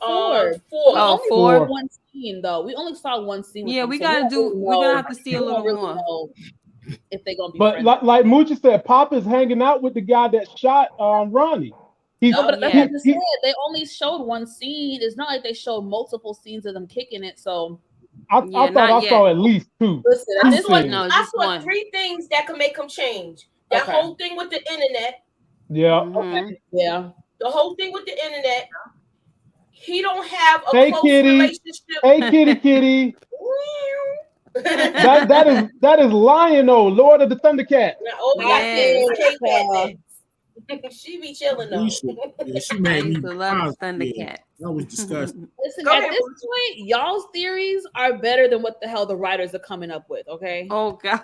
4. Oh, 4. One scene though. We only saw one scene. Yeah, we gotta do. We're gonna have to see a little more. If they're gonna be, but like Moochie said, Papa's hanging out with the guy that shot Ronnie. But that's what they said. They only showed one scene. It's not like they showed multiple scenes of them kicking it. So I thought I saw at least 2. Listen, this one, I saw 3 things that could make him change. That whole thing with the internet. Yeah. Okay. Yeah. The whole thing with the internet. He don't have a close relationship. Hey, kitty. that is Lion-O, Lord of the Thundercats. She be chilling though. Yeah, she I made me used to love pause. Thundercats. Yeah, that was disgusting. Listen, Go at ahead, this point, y'all's theories are better than what the hell the writers are coming up with. Okay. Oh gosh.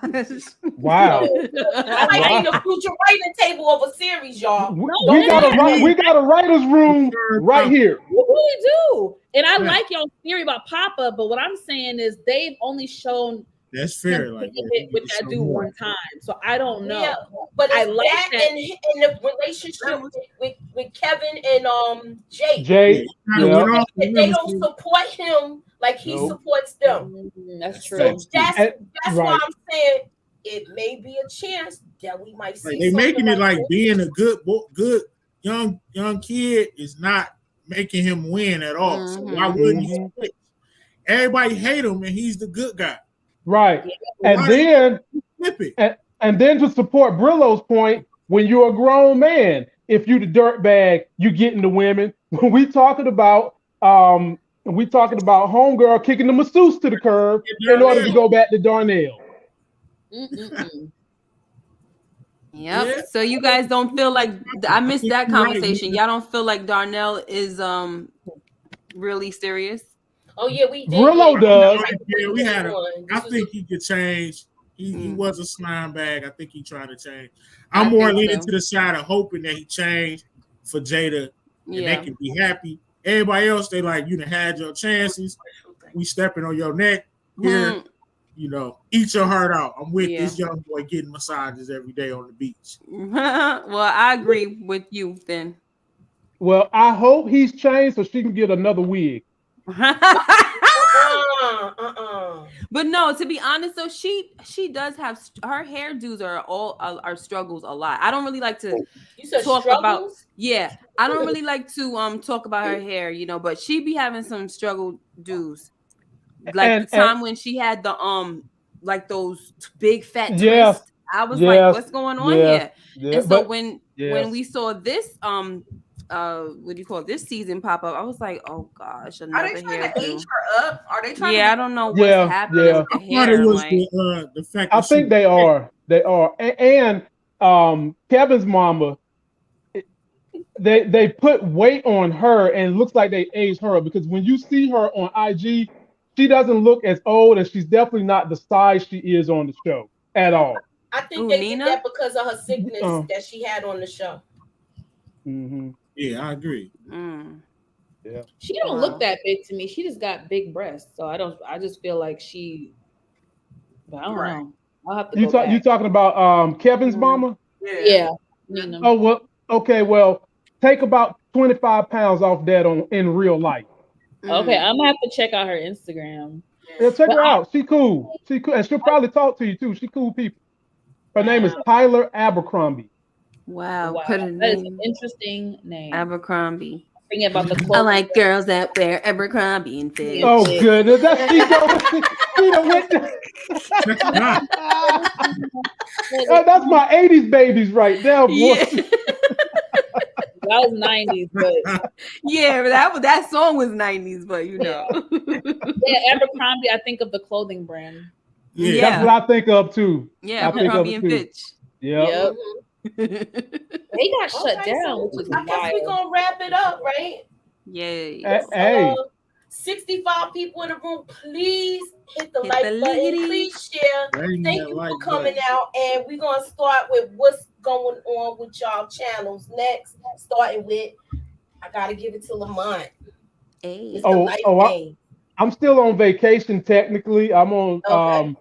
Wow. I might be in the future writing table of a series, y'all. We got a writer's room right here. We really do. And I Yeah. like y'all's theory about Papa, but what I'm saying is they've only shown That's fair. him Like, taking yeah, it, which I do one time. So I don't know. Yeah, but I it's like that that. in the relationship with Kevin and Jake. Jay, Kinda yeah. went off the They middle don't school. support him like he Nope. supports them. That's So true. So that's right. why I'm saying it may be a chance that we might see. Like, they something making it like this. being a good young kid is not making him win at all. So why wouldn't he switch? Everybody hate him, and he's the good guy. Right. So And why then they flip it? and then to support Brillo's point, when you're a grown man, if you the dirtbag, you getting the women. When we talking about homegirl kicking the masseuse to the curb in order to go back to Darnell. Mm-mm-mm. Yep. Yeah. So you guys don't feel like I missed that You're right, conversation. man. Y'all don't feel like Darnell is really serious? Oh yeah, we did. Brillo does. Yeah, we had a. I think he could change. He was a slime bag. I think he tried to change. I'm more leaning to the side of hoping that he changed for Jada and they can be happy. Everybody else, they like, you done had your chances. We stepping on your neck here. You know, eat your heart out. I'm with this young boy getting massages every day on the beach. Well, I agree with you then. Well, I hope he's changed so she can get another wig. But no, to be honest though, she does have her hairdos are struggles a lot. I don't really like to talk about I don't really like to talk about her hair, you know, but she be having some struggle dues. Like the time when she had the like those big fat twists. I was like, what's going on here? And so when we saw this what do you call it, this season pop up, I was like, oh gosh, are they trying to age her up? Are they trying I don't know what's happening with the hair. It was the fact I think they are. And Kevin's mama, they put weight on her and it looks like they aged her up, because when you see her on IG, she doesn't look as old, and she's definitely not the size she is on the show at all. I think they did that because of her sickness that she had on the show. Mm-hmm. Yeah, I agree. Yeah, she don't look that big to me. She just got big breasts, so I just feel like she. I don't know. I'll have to. You talking about Kevin's mama? Yeah. Oh well. Okay. Well, take about 25 pounds off that in real life. Okay, I'm gonna have to check out her Instagram. Yeah, check her out. She cool. She cool, and she'll probably talk to you too. She cool people. Her name is Tyler Abercrombie. Wow. That is an interesting name. Abercrombie. Thinking about the clothes. I like girls that wear Abercrombie and Fitch. Oh goodness, that's that's my 80s babies right there, boy. Yeah. That was 90s, but but that song was 90s, but you know. Abercrombie, I think of the clothing brand. Yeah, that's what I think of too. Yeah, Abercrombie and Fitch. Yep. They got shut down, which is I guess we're gonna wrap it up, right? Yay. Hey. 65 people in the room, please hit the like button, please share. Thank you for coming out, and we're gonna start with what's going on with y'all channels next. Starting with, I gotta give it to Lamont. Hey. I'm still on vacation technically. I'm on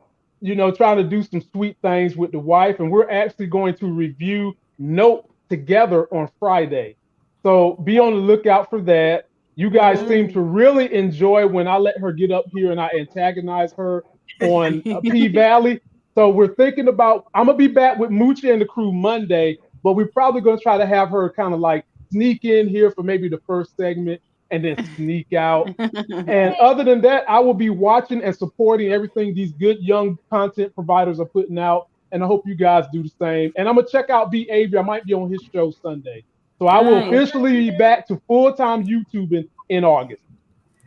trying to do some sweet things with the wife, and we're actually going to review Nope together on Friday. So be on the lookout for that. You guys seem to really enjoy when I let her get up here and I antagonize her on P Valley. So we're thinking about, I'm going to be back with Moochie and the crew Monday, but we're probably going to try to have her kind of like sneak in here for maybe the first segment and then sneak out. And other than that, I will be watching and supporting everything these good young content providers are putting out. And I hope you guys do the same. And I'm going to check out B. Avery. I might be on his show Sunday. So I will officially be back to full-time YouTubing in August.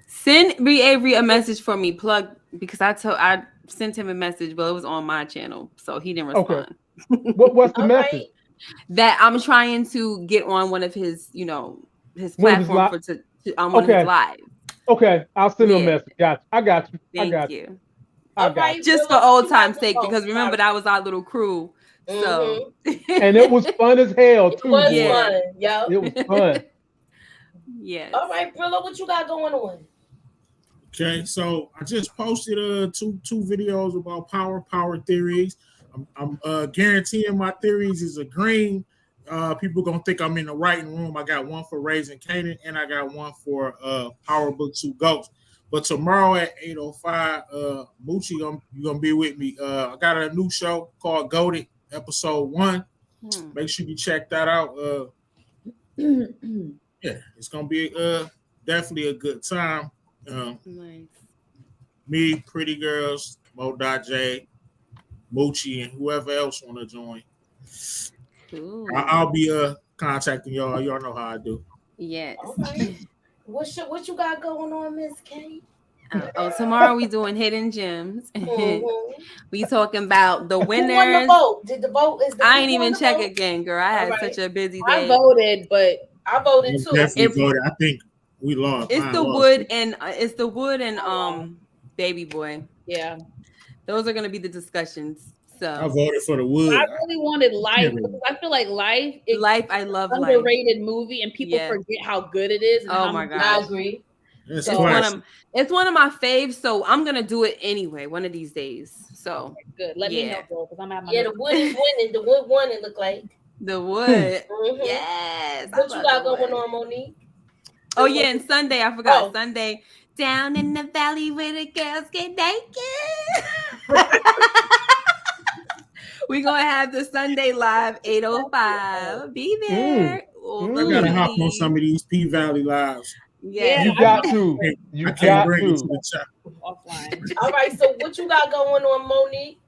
Send B. Avery a message for me, plug, because I sent him a message, but it was on my channel, so he didn't respond. Okay. What's the message? that I'm trying to get on one of his, his One of his platform on one of his live. Okay, I'll send him a Yeah. message. I got you. Thank you. I got you. Just for old time's sake, because remember that was our little crew. So and it was fun as hell too. It was boy. fun. Yep. It was fun. Yes. All right, Brillo, what you got going on? Okay, so I just posted two videos about power theories. I'm guaranteeing my theories is agreeing. People gonna think I'm in the writing room. I got one for Raising Canaan, and I got one for Power Book 2 Ghosts. But tomorrow at 8:05, Moochie, you gonna be with me. I got a new show called Goated, episode 1. Make sure you check that out. Yeah, it's gonna be definitely a good time. Nice. Me, Pretty Girls, Mo.J, Moochie, and whoever else want to join. I'll be contacting y'all. Y'all know how I do. Yes. All right. What you got going on, Miss K? Tomorrow we doing hidden gems. We talking about the winners. Who won the vote? Did the vote? I ain't even check again, girl. I had such a busy day. I voted, but I voted too. Definitely voted. I think we lost. It's the Wood and Baby Boy. Yeah, those are gonna be the discussions. So I voted for the Wood. I really wanted Life because I feel like Life. I love Life. Underrated movie, and people forget how good it is. And oh my god, I agree. It's one of my faves, so I'm gonna do it anyway one of these days. So good. Let me know, girl, because I'm having the Wood is winning. The Wood won. It looked like the Wood. Yes. What you got going on, Monique? Oh yeah, and Sunday I forgot. Sunday down in the valley where the girls get naked. We're gonna have the Sunday live 8:05. Be there. I gotta hop on some of these P Valley lives. Yeah, you got to. You can't bring it to the chat. Offline. All right, so what you got going on, Monique?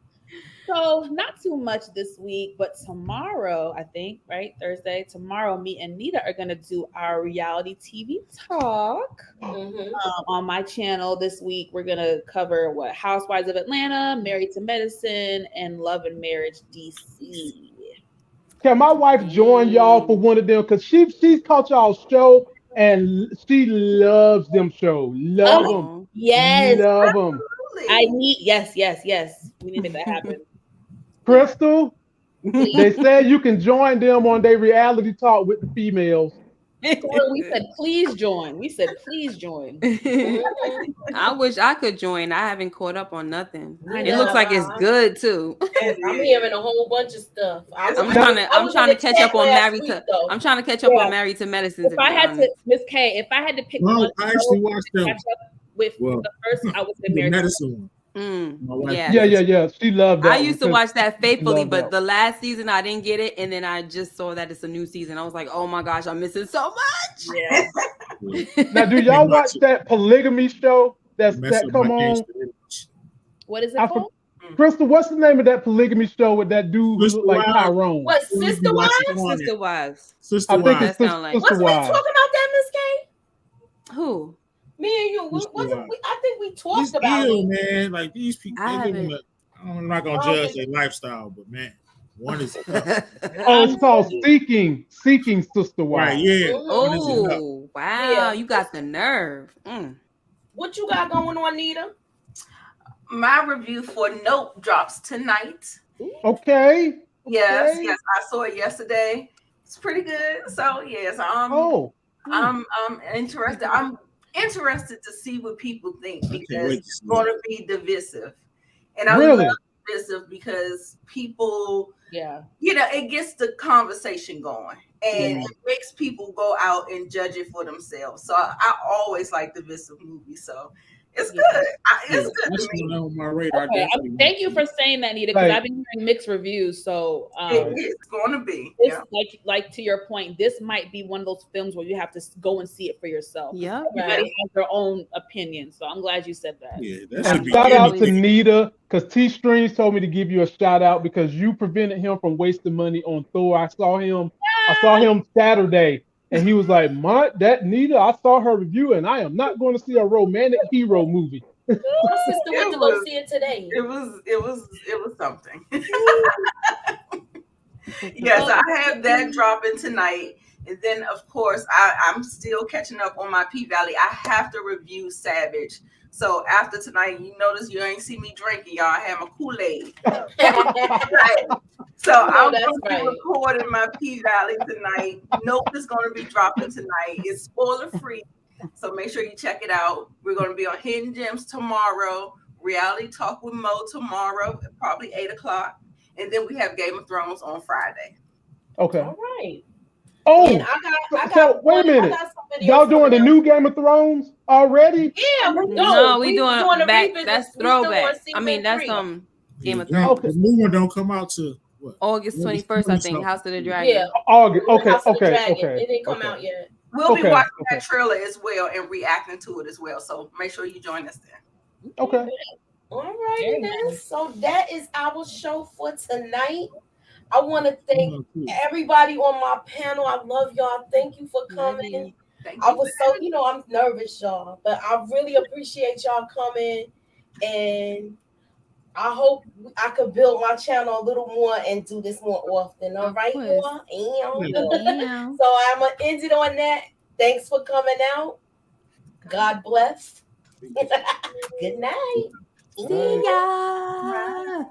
So not too much this week, but tomorrow, I think, right? Thursday, tomorrow, me and Nita are going to do our reality TV talk on my channel this week. We're going to cover Housewives of Atlanta, Married to Medicine, and Love and Marriage DC. Can my wife join y'all for one of them? Because she's caught y'all's show and she loves them shows. Love them. Yes. Love them. Yes. We need to make that happen. Crystal, they said you can join them on their reality talk with the females. We said, please join. I wish I could join. I haven't caught up on nothing. It looks like it's good too. I'm hearing a whole bunch of stuff. I'm trying to catch up on Married to Medicine. If I had to, Miss K, if I had to pick one, I actually watched them. With the first, I would say Married to Medicine. Yeah. She loved that. I used to watch that faithfully, but the last season I didn't get it, and then I just saw that it's a new season. I was like, oh my gosh, I'm missing so much. Yeah. Now, do y'all watch that polygamy show that come on? What is it called? Crystal, what's the name of that polygamy show with that dude who looked like Tyrone? What, Sister Wives? Sister Wives. I think it's Sister Wives. Wasn't we talking about that, Miss K? Who? Me and you. I think we talked about it. Man. Like these people, I'm not gonna judge their lifestyle, but man, one is it's called Seeking Sister Wives. Right, yeah. Oh, wow, you got the nerve. What you got going on, Nita? My review for Nope drops tonight. Okay. Yes, I saw it yesterday. It's pretty good. So yes, I'm interested. I'm interested to see what people think because it's going to be divisive, and I love divisive because people, it gets the conversation going and it makes people go out and judge it for themselves. So I always like divisive movies. So it's good. It's good to me. On my radar. Thank you for saying that, Nita, because I've been hearing mixed reviews. So it's going to be. Like to your point, this might be one of those films where you have to go and see it for yourself. Yeah, everybody has their own opinion. So I'm glad you said that. Yeah, shout out to Nita because T Streams told me to give you a shout out because you prevented him from wasting money on Thor. I saw him Saturday. And he was like, that Nita, I saw her review, and I am not going to see a romantic hero movie. My sister went to go see it today. It was something. Yes, I have that dropping tonight. And then, of course, I'm still catching up on my P-Valley. I have to review Savage. So after tonight, you notice you ain't see me drinking, y'all. I have a Kool-Aid. Right. So I'm going to be recording my P-Valley tonight. Nope is going to be dropping tonight. It's spoiler-free. So make sure you check it out. We're going to be on Hidden Gems tomorrow. Reality Talk with Mo tomorrow, probably 8 o'clock. And then we have Game of Thrones on Friday. Okay. All right. Oh, And I got so wait a minute. Y'all doing the new Game of Thrones already? Yeah, no, we doing back. revisit. That's throwback. I mean, that's Game of Thrones. The new one don't come out to what? August 21st, I think. House of the Dragon. Yeah, August. Okay. It didn't come out yet. We'll be watching that trailer as well and reacting to it as well. So make sure you join us then. Okay. All right, then. So that is our show for tonight. I want to thank everybody on my panel. I love y'all. Thank you for coming. I was so, I'm nervous, y'all, but I really appreciate y'all coming. And I hope I could build my channel a little more and do this more often. All right, y'all? So I'm going to end it on that. Thanks for coming out. God bless. Good night. See ya.